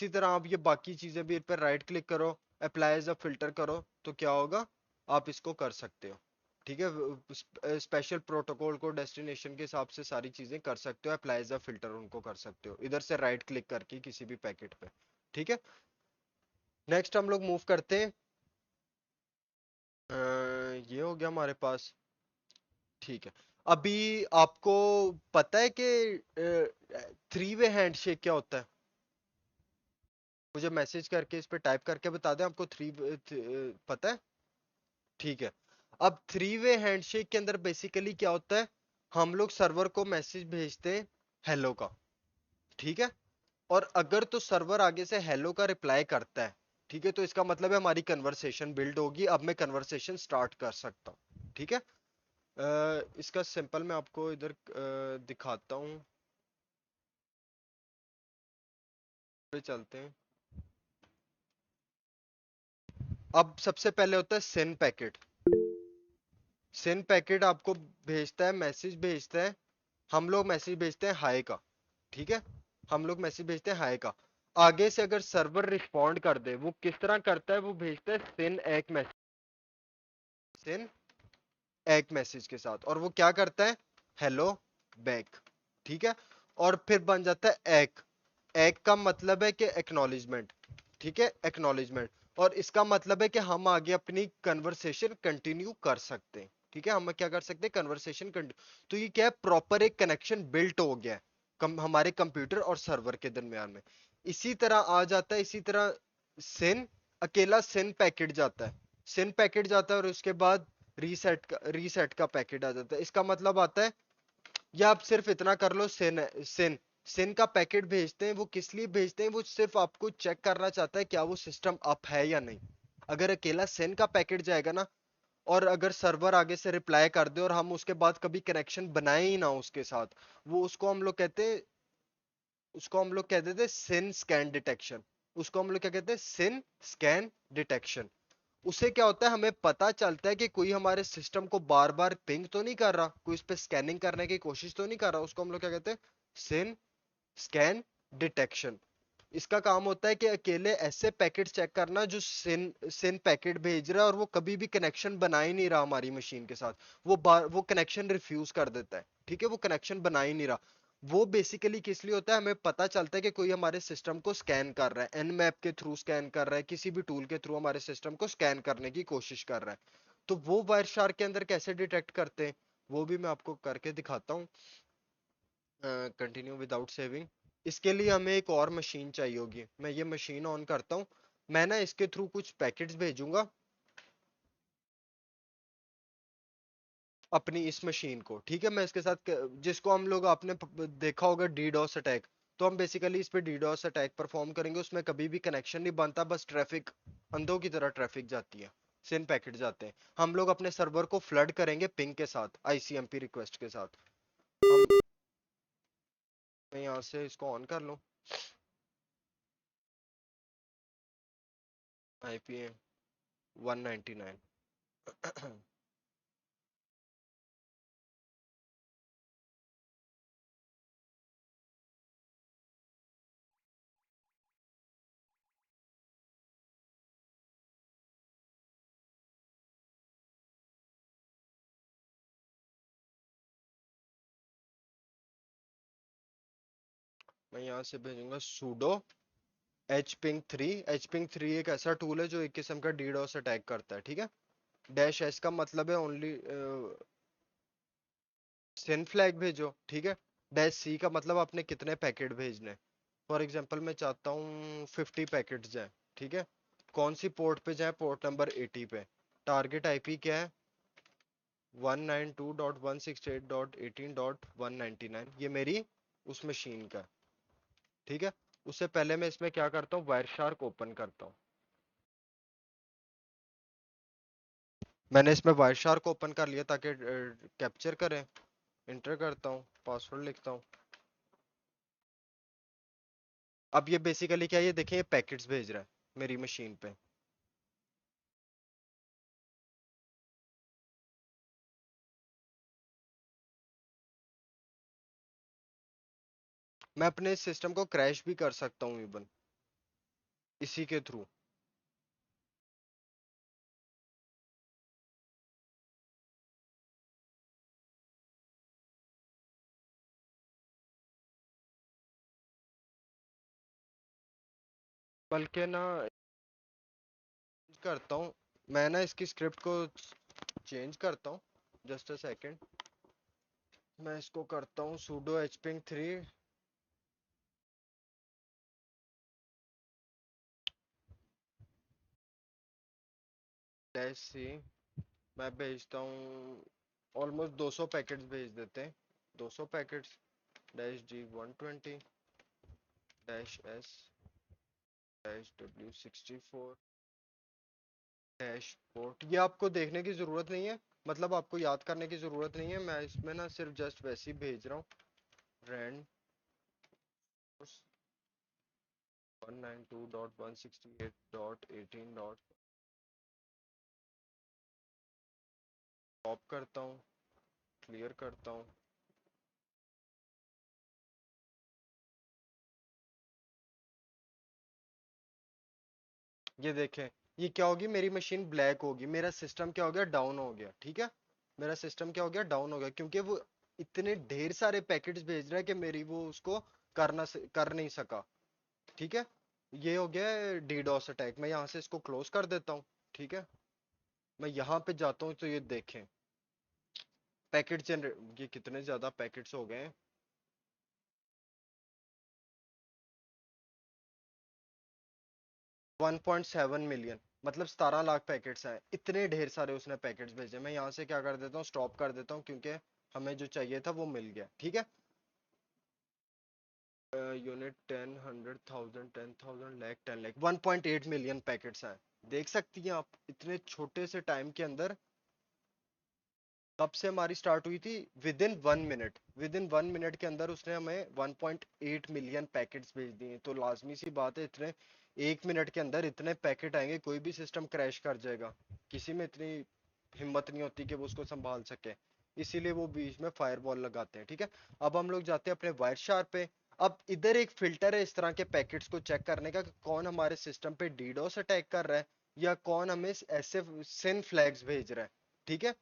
तरह आप ये बाकी चीजें भी, इन पर राइट क्लिक करो, अप्लाई एज अ फिल्टर करो, तो क्या होगा, आप इसको कर सकते हो। ठीक है, स्पेशल प्रोटोकॉल को डेस्टिनेशन के हिसाब से सारी चीजें कर सकते हो, अप्लाई एज अ फिल्टर उनको कर सकते हो इधर से राइट क्लिक करके किसी भी पैकेट पे। ठीक है, नेक्स्ट हम लोग मूव करते हैं। ये हो गया हमारे पास। ठीक है, अभी आपको पता है कि थ्री वे हैंडशेक क्या होता है? मुझे मैसेज करके इस पे टाइप करके बता दें, आपको पता है? ठीक है, अब थ्री वे हैंडशेक के अंदर बेसिकली क्या होता है, हम लोग सर्वर को मैसेज भेजते हैं हेलो का। ठीक है, और अगर तो सर्वर आगे से हेलो का रिप्लाई करता है, ठीक है, तो इसका मतलब है हमारी कन्वर्सेशन बिल्ड होगी, अब मैं कन्वर्सेशन स्टार्ट कर सकता हूँ। ठीक है, इसका सिंपल मैं आपको इधर दिखाता हूँ, पे चलते हैं। अब सबसे पहले होता है सेंड पैकेट। सेंड पैकेट आपको भेजता है, मैसेज भेजता है, हम लोग मैसेज भेजते हैं हाय का। ठीक है, हम लोग मैसेज भेजते हैं हाय का। आगे से अगर सर्वर रिस्पॉन्ड कर दे, वो किस तरह करता है, वो भेजता है सेंड एक मैसेज, सेंड एक मैसेज के साथ, और वो क्या करता है, हेलो बैक। ठीक है, और फिर बन जाता है एक। एक का मतलब है कि एक्नॉलेजमेंट। ठीक है, एक्नॉलेजमेंट, और इसका मतलब है कि हम आगे अपनी कन्वर्सेशन कंटिन्यू कर सकते हैं। ठीक है, हम क्या कर सकते हैं, कन्वर्सेशन कंटिन्यू। तो ये क्या है, प्रॉपर एक कनेक्शन बिल्ट हो गया है हमारे कंप्यूटर और सर्वर के दरमियान में। इसी तरह आ जाता है, इसी तरह सेन, अकेला सेन पैकेट जाता है, सेन पैकेट जाता है, और उसके बाद रीसेट का पैकेट आ जाता है। इसका मतलब आता है, या आप सिर्फ इतना कर लो, सेन सेन का पैकेट भेजते हैं, वो किस लिए भेजते हैं, वो सिर्फ आपको चेक करना चाहता है क्या वो सिस्टम अप है या नहीं। अगर अकेला सेन का पैकेट जाएगा ना, और अगर सर्वर आगे से रिप्लाई कर दे और हम उसके बाद कभी कनेक्शन बनाए ही ना उसके साथ, वो उसको हम लोग कहते थे सिन स्कैन डिटेक्शन। उसको हम लोग क्या कहते हैं, सिन स्कैन डिटेक्शन। उससे क्या होता है, हमें पता चलता है कि कोई हमारे सिस्टम को बार बार पिंग तो नहीं कर रहा, कोई इस पे स्कैनिंग करने की कोशिश तो नहीं कर रहा। उसको हम लोग क्या कहते हैं, सिन स्कैन डिटेक्शन। इसका काम होता है कि अकेले ऐसे पैकेट चेक करना जो सिन सिन पैकेट भेज रहा है, और वो कभी भी कनेक्शन बना ही नहीं रहा हमारी मशीन के साथ। वो कनेक्शन रिफ्यूज कर देता है। ठीक है, वो कनेक्शन बना ही नहीं रहा। वो बेसिकली किस लिए होता है, हमें पता चलता है कि कोई हमारे सिस्टम को स्कैन कर रहा है, एनमैप के थ्रू स्कैन कर रहा है, किसी भी टूल के थ्रू हमारे सिस्टम को स्कैन करने की कोशिश कर रहा है। तो वो वायरशार्क के अंदर कैसे डिटेक्ट करते हैं, वो भी मैं आपको करके दिखाता हूँ। Continue without saving. इसके लिए हमें एक और मशीन चाहिए होगी, मैं ये मशीन ऑन करता हूँ। मैं ना इसके थ्रू कुछ पैकेट्स भेजूंगा अपनी इस मशीन को। ठीक है, मैं इसके साथ जिसको हम लोग, आपने देखा होगा डीडोस अटैक, तो हम बेसिकली इस पे डीडोस अटैक परफॉर्म करेंगे। उसमें कभी भी कनेक्शन नहीं बनता, बस ट्रैफिक अंधों की तरह ट्रैफिक जाती है, सिन पैकेट जाते हैं। हम लोग अपने सर्वर को फ्लड करेंगे पिंग के साथ, आईसीएमपी रिक्वेस्ट के साथ। हम मैं यहाँ से इसको ऑन कर लूँ, आईपी 199। मैं यहाँ से भेजूंगा sudo hping 3। hping 3 एक ऐसा टूल है जो एक किस्म का डीडोस अटैक करता है। ठीक है, डैश एस का मतलब है ओनली सिन फ्लैग भेजो। ठीक है, डैश सी का मतलब आपने कितने पैकेट भेजने। फॉर एग्जांपल मैं चाहता हूँ 50 पैकेट्स जाए। ठीक है, कौन सी पोर्ट पे जाए, पोर्ट नंबर 80 पे। टारगेट आईपी क्या है, 192.168.18.199, ये मेरी उस मशीन का। ठीक है, उससे पहले मैं इसमें क्या करता हूँ, वायरशार्क ओपन करता हूँ। मैंने इसमें वायरशार्क ओपन कर लिया ताकि कैप्चर करें। इंटर करता हूँ, पासवर्ड लिखता हूँ। अब ये बेसिकली क्या है, ये देखिए, ये पैकेट्स भेज रहा है मेरी मशीन पे। मैं अपने सिस्टम को क्रैश भी कर सकता हूँ इवन इसी के थ्रू। बल्कि ना करता हूँ, मैं ना इसकी स्क्रिप्ट को चेंज करता हूँ। जस्ट अ सेकेंड, मैं इसको करता हूँ sudo hping 3 -c। मैं भेजता हूँ, ऑलमोस्ट 200 पैकेट्स भेज देते हैं, 200 packets -g 120 -s -w 64 port. ये आपको देखने की जरूरत नहीं है, मतलब आपको याद करने की जरूरत नहीं है, मैं इसमें ना सिर्फ जस्ट वैसे ही भेज रहा हूँ। रैंड 192.168.18 टॉप करता हूँ, क्लियर करता हूँ। ये देखें, ये क्या होगी, मेरी मशीन ब्लैक होगी, मेरा सिस्टम क्या हो गया, डाउन हो गया। ठीक है, मेरा सिस्टम क्या हो गया, डाउन हो गया, क्योंकि वो इतने ढेर सारे पैकेट्स भेज रहा है कि मेरी वो उसको कर नहीं सका। ठीक है, ये हो गया डीडोस अटैक। मैं यहाँ से इसको क्लोज कर देता हूँ। ठीक है, मैं यहाँ पे जाता हूँ तो ये देखें, पैकेट जनरेट, ये कितने ज्यादा पैकेट्स हो गए हैं। 1.7 मिलियन, मतलब 17 लाख पैकेट्स हैं। इतने ढेर सारे उसने पैकेट्स भेजे। मैं यहाँ से क्या कर देता हूँ, स्टॉप कर देता हूँ, क्योंकि हमें जो चाहिए था वो मिल गया। ठीक है, unit 10, 100, 1000, 10,000, 1 lakh, 10 lakh, 1.8 million packets हैं। देख सकती हैं आप, इतने छोटे से टाइम के अंदर। कब से हमारी स्टार्ट हुई थी, विद इन 1 मिनट के अंदर उसने हमें 1.8 मिलियन पैकेट्स भेज दिए। तो लाजमी सी बात है, इतने 1 मिनट के अंदर इतने पैकेट आएंगे, कोई भी सिस्टम क्रैश कर जाएगा। किसी में इतनी हिम्मत नहीं होती कि वो उसको संभाल सके, इसीलिए वो बीच में फायरवॉल लगाते हैं। ठीक है, अब हम लोग जाते हैं अपने वायर शार्प पे। अब इधर एक फिल्टर है इस तरह के पैकेट्स को चेक करने का कि कौन हमारे सिस्टम पे डीडोस अटैक कर रहा है, या कौन हमें ऐसे सिन फ्लैग्स भेज रहा है। ठीक है,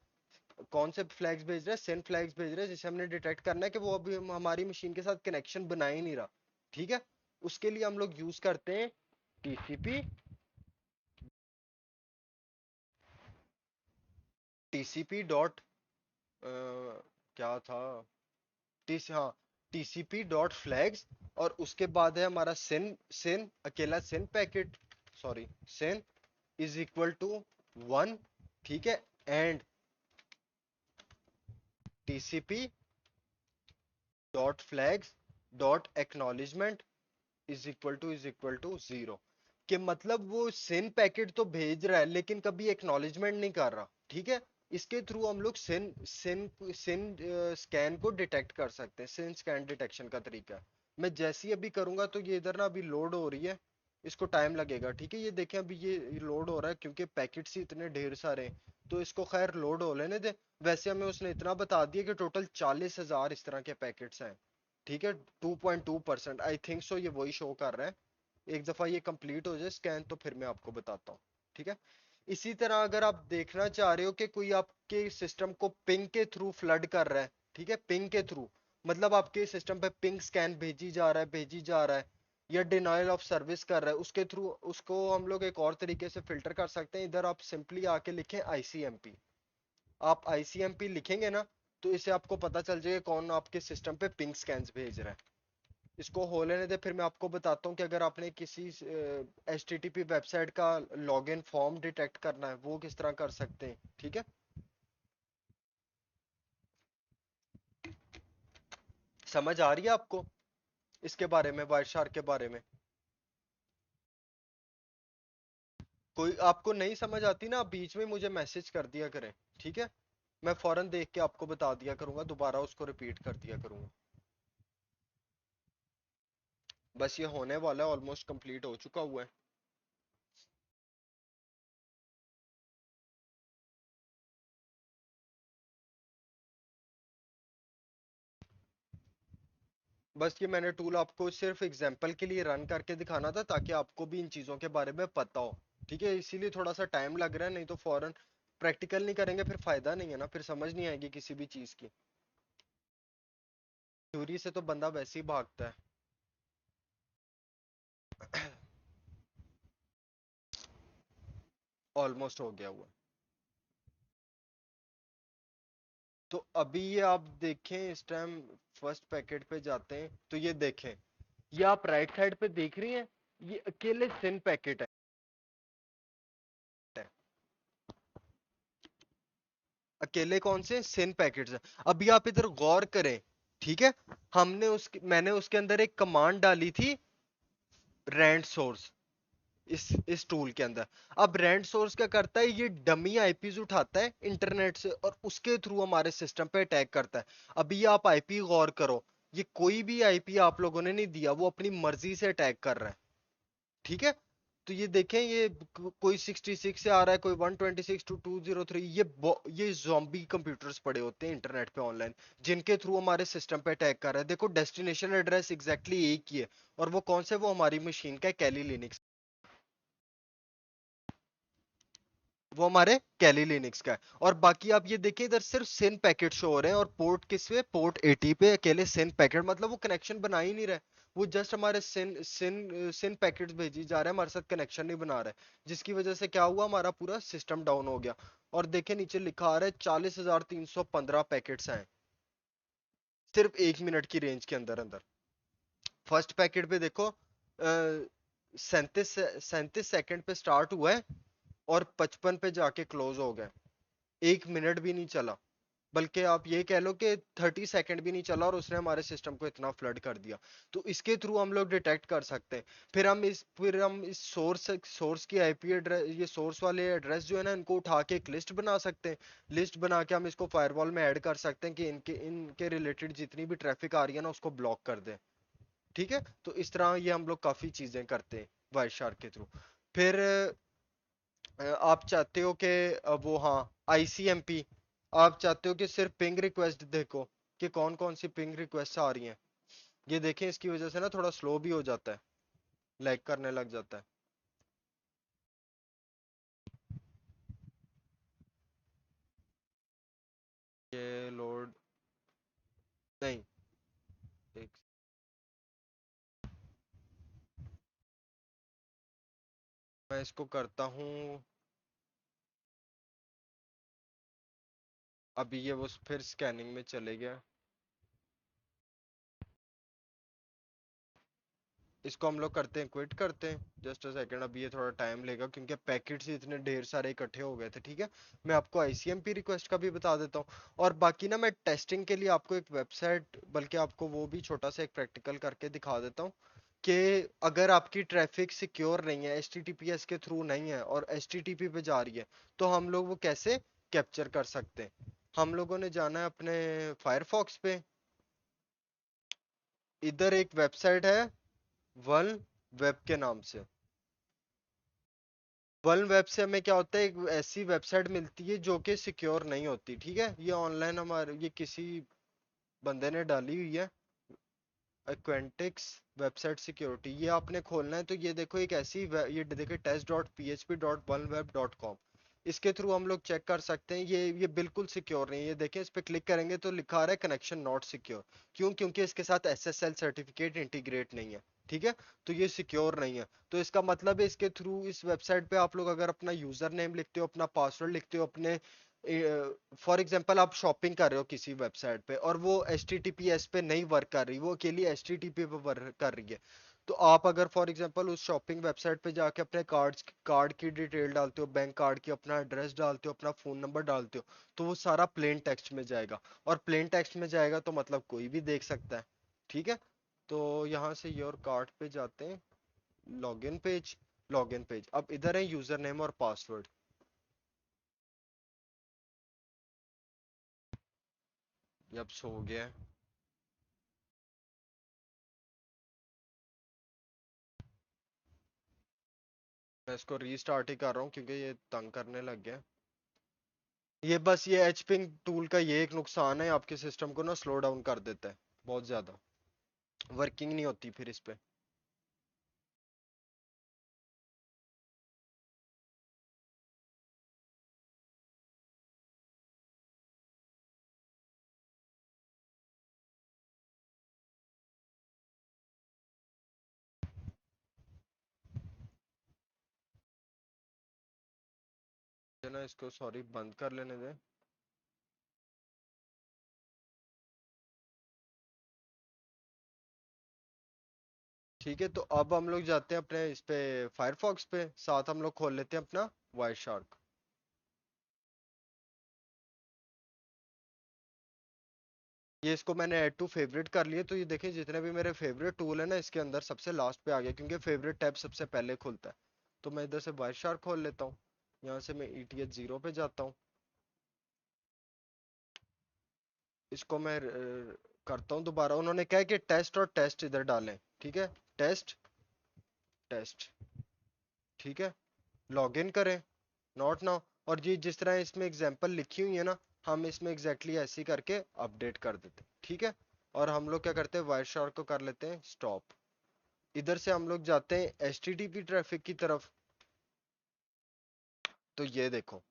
कौन से फ्लैग्स भेज रहे हैं, सेंड फ्लैग्स भेज रहे हैं, जिसे हमने डिटेक्ट करना है कि वो अभी हमारी मशीन के साथ कनेक्शन बना ही नहीं रहा। ठीक है, उसके लिए हम लोग यूज करते हैं टीसीपी, टीसीपी डॉट क्या था, हाँ, टीसीपी डॉट फ्लैग्स। और उसके बाद है हमारा सिन, अकेला SYN packet, sorry, SYN is equal to 1। ठीक है, and TCP dot flags dot acknowledgement is equal to 0। कि मतलब वो सेन पैकेट तो भेज रहा है लेकिन कभी एक्नॉलेजमेंट नहीं कर रहा। ठीक है, इसके थ्रू हम लोग सेन सेन सेन स्कैन को डिटेक्ट कर सकते हैं। सेन स्कैन डिटेक्शन का तरीका है। मैं जैसे ही अभी करूंगा तो ये इधर ना अभी लोड हो रही है, इसको टाइम लगेगा। ठीक है, ये देखें अभी ये लोड हो रहा है, क्योंकि पैकेट्स ही इतने ढेर सारे हैं, तो इसको खैर लोड हो लेने दे। वैसे हमें उसने इतना बता दिया कि टोटल 40,000 इस तरह के पैकेट्स हैं। ठीक है, 2.2% आई थिंक सो, ये वही शो कर रहा है। एक दफा ये कंप्लीट हो जाए स्कैन तो फिर मैं आपको बताता हूँ। ठीक है, इसी तरह अगर आप देखना चाह रहे हो कि कोई आपके सिस्टम को पिंग के थ्रू फ्लड कर रहा है, ठीक है, पिंग के थ्रू, मतलब आपके सिस्टम पे पिंग स्कैन भेजी जा रहा है, या डिनायल ऑफ सर्विस कर रहा है, उसके थ्रू उसको हम लोग एक और तरीके से फिल्टर कर सकते हैं। इधर आप सिंपली आके लिखें आईसीएमपी। आप आईसीएमपी लिखेंगे ना, तो इससे आपको पता चल जाएगा कौन आपके सिस्टम पे पिंग स्कैन्स भेज रहा है। इसको हो लेने दे, फिर मैं आपको बताता हूँ कि अगर आपने किसी HTTP वेबसाइट का लॉगिन फॉर्म डिटेक्ट करना है वो किस तरह कर सकते हैं। ठीक है, समझ आ रही है आपको इसके बारे में, वायरशार्क के बारे में? कोई आपको नहीं समझ आती ना, आप बीच में मुझे मैसेज कर दिया करें। ठीक है, मैं फौरन देख के आपको बता दिया करूंगा, दोबारा उसको रिपीट कर दिया करूंगा। बस ये होने वाला है, ऑलमोस्ट कंप्लीट हो चुका हुआ है। बस ये मैंने टूल आपको सिर्फ एग्जांपल के लिए रन करके दिखाना था, ताकि आपको भी इन चीज़ों के बारे में पता हो। ठीक है, इसीलिए थोड़ा सा टाइम लग रहा है, नहीं तो फौरन प्रैक्टिकल नहीं करेंगे फिर फायदा नहीं है ना, फिर समझ नहीं आएगी किसी भी चीज़ की। थ्योरी से तो बंदा वैसे ही भागता है। ऑलमोस्ट हो गया हुआ। तो अभी ये आप देखें इस टाइम फर्स्ट पैकेट पे जाते हैं तो ये देखें, ये आप राइट साइड पे देख रही हैं, ये अकेले सिन पैकेट है। अकेले कौन से सिन पैकेट्स हैं। अभी आप इधर गौर करें, ठीक है, मैंने उसके अंदर एक कमांड डाली थी, रैंड सोर्स, इस टूल के अंदर। अब रैंड सोर्स क्या करता है, ये डमी आईपीज उठाता है इंटरनेट से और उसके थ्रू हमारे सिस्टम पे अटैक करता है। अभी ये आप आईपी गौर करो, ये कोई भी आईपी आप लोगों ने नहीं दिया, वो अपनी मर्जी से अटैक कर रहा है, ठीक है। तो ये देखें, ये कोई 66 से आ रहा है, कोई 126 टू 203, ये जॉम्बी कंप्यूटर्स पड़े होते हैं इंटरनेट पे ऑनलाइन, जिनके थ्रू हमारे सिस्टम पे अटैक कर रहा है। देखो डेस्टिनेशन एड्रेस एग्जैक्टली एक ही है, और वो कौन से, वो हमारी मशीन का कैली लिनक्स, वो हमारे कैली लिनक्स का है। और बाकी आप ये देखिए, इधर सिर्फ सिन पैकेट शो हो रहे हैं, और पोर्ट किस पे, पोर्ट 80 पे अकेले सिन पैकेट, मतलब वो कनेक्शन बना ही नहीं रहा है। वो जस्ट हमारे सिन पैकेट्स भेजी जा रहे हैं, हमारे साथ कनेक्शन नहीं बना रहा है, जिसकी वजह से क्या हुआ, हमारा पूरा सिस्टम डाउन हो गया। और देखे नीचे लिखा आ रहा है 40,315 पैकेट्स हैं सिर्फ 1 मिनट की रेंज के अंदर अंदर। फर्स्ट पैकेट पे देखो, 37 सेकंड पे स्टार्ट हुआ है और 55 पे जाके क्लोज हो गया। 1 मिनट भी नहीं चला, बल्कि आप ये कह लो कि 30 सेकंड भी नहीं चला, और उसने हमारे सिस्टम को इतना फ्लड कर दिया। तो इसके थ्रू हम लोग डिटेक्ट कर सकते हैं। फिर हम इस सोर्स की आईपी एड्रेस, ये सोर्स वाले एड्रेस जो है ना, इनको उठा के एक लिस्ट बना सकते हैं। लिस्ट बना के हम इसको फायरवॉल में ऐड कर सकते हैं कि इनके इनके रिलेटेड जितनी भी ट्रैफिक आ रही है ना, उसको ब्लॉक कर दें, ठीक है। तो इस तरह ये हम लोग काफी चीजें करते हैं वायर शार्क के थ्रू। फिर आप चाहते हो कि वो, हाँ, आईसीएमपी, आप चाहते हो कि सिर्फ पिंग रिक्वेस्ट देखो कि कौन कौन सी पिंग रिक्वेस्ट आ रही हैं। ये देखें, इसकी वजह से ना थोड़ा स्लो भी हो जाता है, लैग करने लग जाता है। ये लोड, नहीं, एक, मैं इसको करता हूँ। अभी ये वो फिर स्कैनिंग में चले गया। इसको हम लोग करते हैं, क्विट करते हैं, जस्ट अ सेकंड। अभी ये थोड़ा टाइम लेगा क्योंकि पैकेट्स ही इतने ढेर सारे इकट्ठे हो गए थे, ठीक है। मैं आपको आईसीएमपी रिक्वेस्ट का भी बता देता हूँ। और बाकी ना, मैं टेस्टिंग के लिए आपको एक वेबसाइट, बल्कि आपको वो भी छोटा सा एक प्रैक्टिकल करके दिखा देता हूँ कि अगर आपकी ट्रैफिक सिक्योर नहीं है, एचटीटीपीएस के थ्रू नहीं है और एचटीटीपी पे जा रही है, तो हम लोग वो कैसे कैप्चर कर सकते हैं। हम लोगों ने जाना है अपने फायरफॉक्स पे। इधर एक वेबसाइट है, वन वेब के नाम से। वर्ल्ड वेब से हमें क्या होता है, एक ऐसी वेबसाइट मिलती है जो कि सिक्योर नहीं होती, ठीक है। ये ऑनलाइन हमारे, ये किसी बंदे ने डाली हुई है, एक्वेंटिक्स वेबसाइट सिक्योरिटी। ये आपने खोलना है तो ये देखो, एक ऐसी ये देखो, test.php.oneWeb.com। इसके थ्रू हम लोग चेक कर सकते हैं, ये बिल्कुल सिक्योर नहीं है। ये देखें, इस पे क्लिक करेंगे तो लिखा आ रहा है कनेक्शन नॉट सिक्योर। क्यों? क्योंकि इसके साथ एसएसएल सर्टिफिकेट इंटीग्रेट नहीं है, ठीक है। तो ये सिक्योर नहीं है। तो इसका मतलब है, इसके थ्रू, इस वेबसाइट पे आप लोग अगर अपना यूजर नेम लिखते हो, अपना पासवर्ड लिखते हो, अपने, फॉर एग्जांपल आप शॉपिंग कर रहे हो किसी वेबसाइट पे और वो H T T P S पे नहीं वर्क कर रही, वो अकेली एच टी टी पी पे वर्क कर रही है, तो आप अगर फॉर एग्जांपल उस शॉपिंग वेबसाइट पे जाके अपने कार्ड की डिटेल डालते हो, बैंक कार्ड की, अपना एड्रेस डालते हो, अपना फोन नंबर डालते हो, तो वो सारा प्लेन टेक्स्ट में जाएगा। और प्लेन टेक्स्ट में जाएगा तो मतलब कोई भी देख सकता है, ठीक है। तो यहाँ से योर कार्ड पे जाते हैं, लॉगिन पेज, लॉगिन पेज, अब इधर है यूजर नेम और पासवर्ड। ये अब सो गया है। मैं इसको रीस्टार्ट ही कर रहा हूँ क्योंकि ये तंग करने लग गया। ये बस ये एच पिंग टूल का ये एक नुकसान है, आपके सिस्टम को ना स्लो डाउन कर देता है बहुत ज्यादा, वर्किंग नहीं होती फिर इस पे। ना इसको, सॉरी, बंद कर लेने दे। ठीक है, तो अब हम लोग जाते हैं अपने इस पे फायरफॉक्स पे, साथ हम लोग खोल लेते हैं अपना वायर शार्क। ये इसको मैंने ऐड टू फेवरेट कर लिया, तो ये देखें जितने भी मेरे फेवरेट टूल है ना इसके अंदर सबसे लास्ट पे आ गया, क्योंकि फेवरेट टैब सबसे पहले खुलता है। तो मैं इधर से वायर शार्क खोल लेता हूँ, यहाँ से मैं ETH 0 पे जाता हूँ, इसको मैं करता हूँ दोबारा। उन्होंने कहा है कि टेस्ट और टेस्ट इधर डालें, ठीक है, टेस्ट टेस्ट, ठीक है, लॉग इन करें, नॉट नाउ। और ये जिस तरह इसमें एग्जांपल लिखी हुई है ना, हम इसमें एग्जैक्टली ऐसे ही करके अपडेट कर देते हैं, ठीक है। और हम लोग क्या करते हैं, वायर शार्क को कर लेते हैं स्टॉप। इधर से हम लोग जाते हैं HTTP ट्रैफिक की तरफ। तो ये देखो,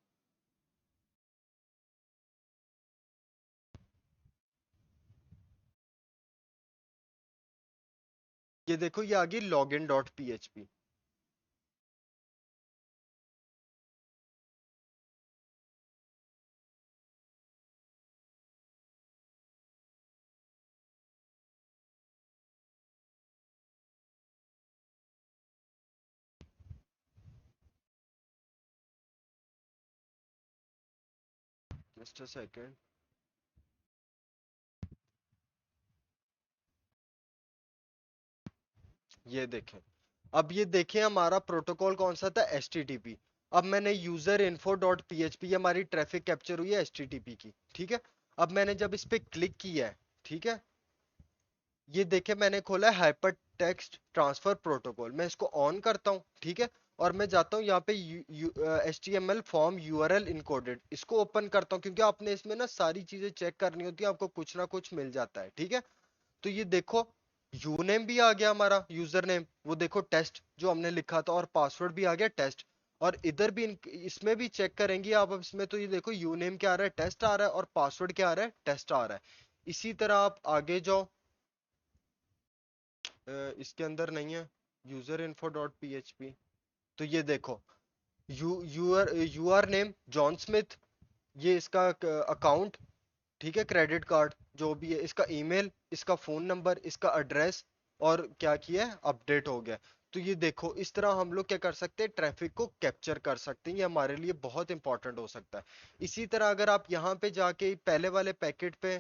ये देखो, ये आ गई login.php। Just a second. ये देखें, अब ये देखें हमारा प्रोटोकॉल कौन सा था, HTTP। अब मैंने यूजर इन्फो डॉट PHP, हमारी ट्रैफिक कैप्चर हुई है HTTP की, ठीक है। अब मैंने जब इस पे क्लिक किया है, ठीक है, ये देखे मैंने खोला है हाइपर टेक्स्ट ट्रांसफर प्रोटोकॉल। मैं इसको ऑन करता हूँ, ठीक है, और मैं जाता हूँ यहाँ पे HTML फॉर्म URL इनकोडेड, इसको ओपन करता हूँ, क्योंकि आपने इसमें ना सारी चीजें चेक करनी होती है, आपको कुछ ना कुछ मिल जाता है, ठीक है। तो ये देखो, यूनेम भी आ गया हमारा, यूजर नेम, वो देखो टेस्ट जो हमने लिखा था, और पासवर्ड भी आ गया टेस्ट। और इधर भी इसमें भी चेक करेंगे आप, अब इसमें तो ये देखो यूनेम क्या आ रहा है, टेस्ट आ रहा है, और पासवर्ड क्या आ रहा है, टेस्ट आ रहा है। इसी तरह आप आगे जाओ, इसके अंदर नहीं है यूजर इन्फो डॉट PHP। तो ये देखो, your name John Smith, ये इसका अकाउंट, ठीक है, क्रेडिट कार्ड जो भी है, इसका ईमेल, इसका फोन नंबर, इसका एड्रेस, और क्या किया है, अपडेट हो गया। तो ये देखो, इस तरह हम लोग क्या कर सकते हैं, ट्रैफिक को कैप्चर कर सकते हैं, ये हमारे लिए बहुत इंपॉर्टेंट हो सकता है। इसी तरह अगर आप यहाँ पे जाके पहले वाले पैकेट पे,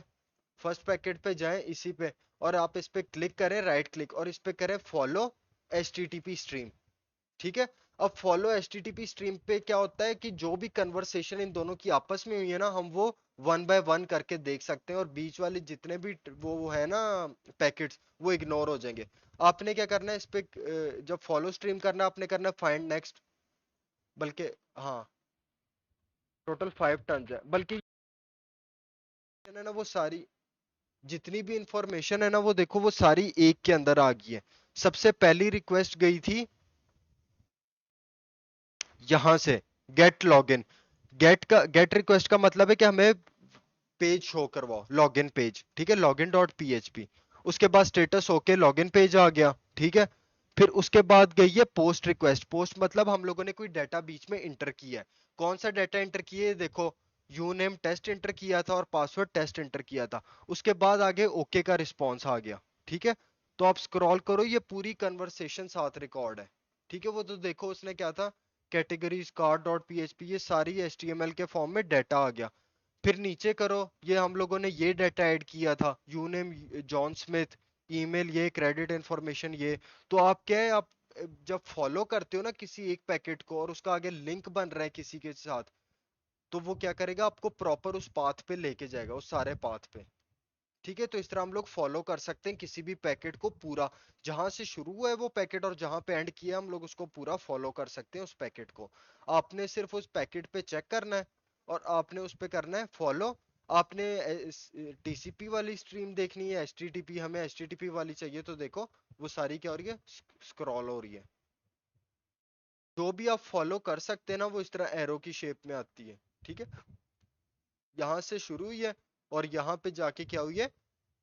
फर्स्ट पैकेट पे जाएं इसी पे, और आप इस पे क्लिक करें, राइट क्लिक, और इस पे करें फॉलो HTTP स्ट्रीम, ठीक है। अब फॉलो HTTP स्ट्रीम पे क्या होता है कि जो भी कन्वर्सेशन इन दोनों की आपस में हुई है ना, हम वो वन बाय वन करके देख सकते हैं, और बीच वाले जितने भी वो है ना पैकेट्स, वो इग्नोर हो जाएंगे। आपने क्या करना है इस पे, जब फॉलो स्ट्रीम करना है, आपने करना है फाइंड नेक्स्ट, बल्कि हाँ, टोटल 5 टन है, बल्कि है ना वो सारी जितनी भी इंफॉर्मेशन है ना, वो देखो वो सारी एक के अंदर आ गई है। सबसे पहली रिक्वेस्ट गई थी यहां से, गेट लॉगिन। गेट रिक्वेस्ट का मतलब है कि हमें पेज शो करवाओ, लॉगिन पेज, ठीक है, login.php। उसके बाद स्टेटस ओके, लॉगिन पेज आ गया, ठीक है। फिर उसके बाद गई है पोस्ट रिक्वेस्ट। पोस्ट मतलब हम लोगों ने कोई डाटा बीच में इंटर किया है। कौन सा डाटा इंटर किया है, देखो, यूनेम टेस्ट इंटर किया था और पासवर्ड टेस्ट इंटर किया था। उसके बाद आगे ओके का रिस्पॉन्स आ गया, ठीक है। तो आप स्क्रॉल करो, ये पूरी कन्वर्सेशन साथ रिकॉर्ड है, ठीक है। वो तो देखो उसने क्या था, कैटेगरीज कार्ड डॉट PHP, ये सारी HTML के फॉर्म में डाटा आ गया। फिर नीचे करो, ये हम लोगों ने ये डाटा ऐड किया था, यूनेम जॉन स्मिथ, ईमेल ये, क्रेडिट इंफॉर्मेशन ये। तो आप क्या है, आप जब फॉलो करते हो ना किसी एक पैकेट को, और उसका आगे लिंक बन रहा है किसी के साथ, तो वो क्या करेगा, आपको प्रॉपर उस पाथ पे लेके जाएगा, उस सारे पाथ पे, ठीक है। तो इस तरह हम लोग फॉलो कर सकते हैं किसी भी पैकेट को पूरा, जहां से शुरू हुआ है वो पैकेट और जहां पे एंड किया, हम लोग उसको पूरा फॉलो कर सकते हैं उस पैकेट को। आपने सिर्फ उस पैकेट पे चेक करना है, और आपने उस पे करना है फॉलो। आपने TCP वाली स्ट्रीम देखनी है, HTTP, हमें HTTP वाली चाहिए, तो देखो वो सारी क्या हो रही है, स्क्रॉल हो रही है। जो भी आप फॉलो कर सकते हैं ना, वो इस तरह एरो की शेप में आती है, ठीक है। यहाँ से शुरू हुई है, और यहाँ पे जाके क्या हुई है,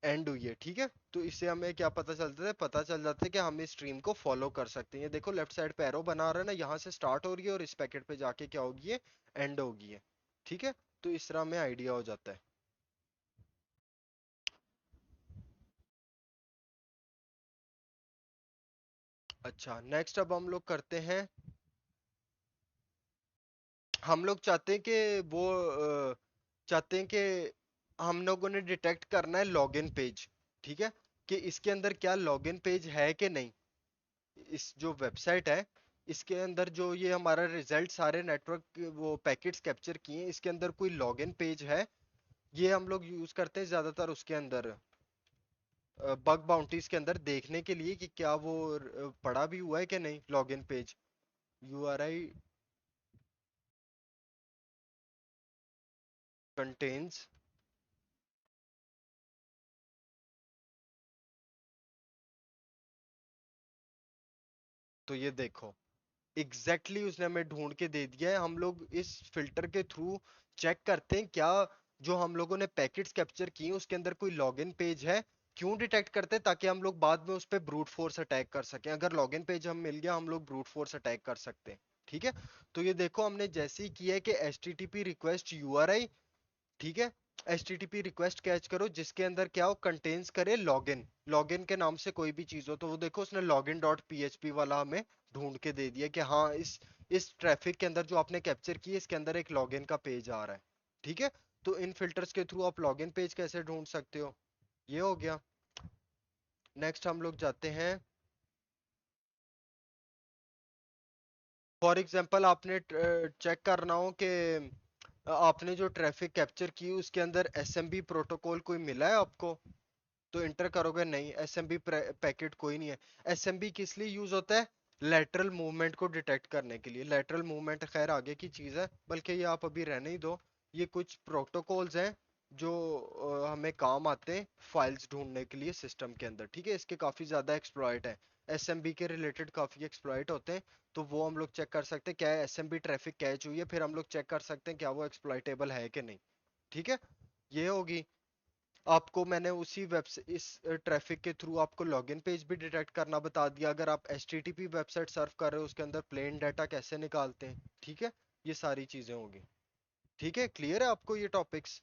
एंड हुई है, ठीक है। तो इससे हमें क्या पता चलता है, पता चल जाता है कि हम इस स्ट्रीम को फॉलो कर सकते हैं। ये देखो लेफ्ट साइड पे एरो बना रहा है ना, यहाँ से स्टार्ट हो रही है और इस पैकेट पे जाके क्या होगी, ये एंड होगी है। ठीक है, तो इस तरह हमें आइडिया हो जाता है। अच्छा, नेक्स्ट अब हम लोग करते हैं, हम लोग चाहते हैं कि वो चाहते हैं कि हम लोगों ने डिटेक्ट करना है लॉगिन पेज। ठीक है, कि इसके अंदर क्या लॉगिन पेज है कि नहीं। इस जो वेबसाइट है, इसके अंदर जो ये हमारा रिजल्ट सारे नेटवर्क वो पैकेट्स कैप्चर किए हैं, इसके अंदर कोई लॉगिन पेज है। ये हम लोग यूज करते हैं ज्यादातर उसके अंदर बग बाउंटीज के अंदर देखने के लिए कि क्या वो पड़ा भी हुआ है कि नहीं लॉगिन पेज। URI contains, तो ये देखो एग्जैक्टली उसने हमें ढूंढ के दे दिया है। हम लोग इस फिल्टर के थ्रू चेक करते हैं क्या जो हम लोगों ने पैकेट्स कैप्चर किए उसके अंदर कोई लॉगिन पेज है। क्यों डिटेक्ट करते हैं, ताकि हम लोग बाद में उस पर ब्रूट फोर्स अटैक कर सकें। अगर लॉगिन पेज हम मिल गया, हम लोग ब्रूट फोर्स अटैक कर सकते हैं। ठीक है, तो ये देखो हमने जैसे ही किया है कि HTTP रिक्वेस्ट URI, ठीक है, HTTP रिक्वेस्ट कैच करो जिसके अंदर क्या हो, कंटेन्स करे लॉगिन, लॉगिन के नाम से कोई भी चीज हो। तो वो देखो उसने लॉगिन डॉट PHP वाला हमें ढूंढ के दे दिया कि हाँ इस ट्रैफिक के अंदर जो आपने कैप्चर की है इसके अंदर एक लॉगिन का पेज आ रहा है। ठीक है, तो इन फिल्टर्स के थ्रू आप लॉगिन पेज कैसे ढूंढ सकते हो, ये हो गया। नेक्स्ट हम लोग जाते हैं, फॉर एग्जांपल आपने चेक करना हो कि आपने जो ट्रैफिक कैप्चर की उसके अंदर SMB प्रोटोकॉल कोई मिला है आपको। तो इंटर करोगे, नहीं SMB पैकेट कोई नहीं है। SMB किस लिए यूज होता है, लेटरल मूवमेंट को डिटेक्ट करने के लिए। लेटरल मूवमेंट खैर आगे की चीज है, बल्कि ये आप अभी रहने ही दो। ये कुछ प्रोटोकॉल्स हैं जो हमें काम आते हैं फाइल्स ढूंढने के लिए सिस्टम के अंदर। ठीक है, इसके काफी ज्यादा एक्सप्लॉइट है, SMB के रिलेटेड काफी एक्सप्लॉइट होते हैं। तो वो हम लोग चेक कर सकते हैं क्या है, SMB ट्रैफिक कैच हुई है, फिर हम लोग चेक कर सकते हैं क्या वो एक्सप्लॉइटेबल है कि नहीं। ठीक है, ये होगी। आपको मैंने उसी इस ट्रैफिक के थ्रू आपको लॉगिन पेज भी डिटेक्ट करना बता दिया। अगर आप HTTP वेबसाइट सर्फ कर रहे हो उसके अंदर प्लेन डाटा कैसे निकालते हैं। ठीक है, ये सारी चीजें होगी। ठीक है, क्लियर है आपको ये टॉपिक्स।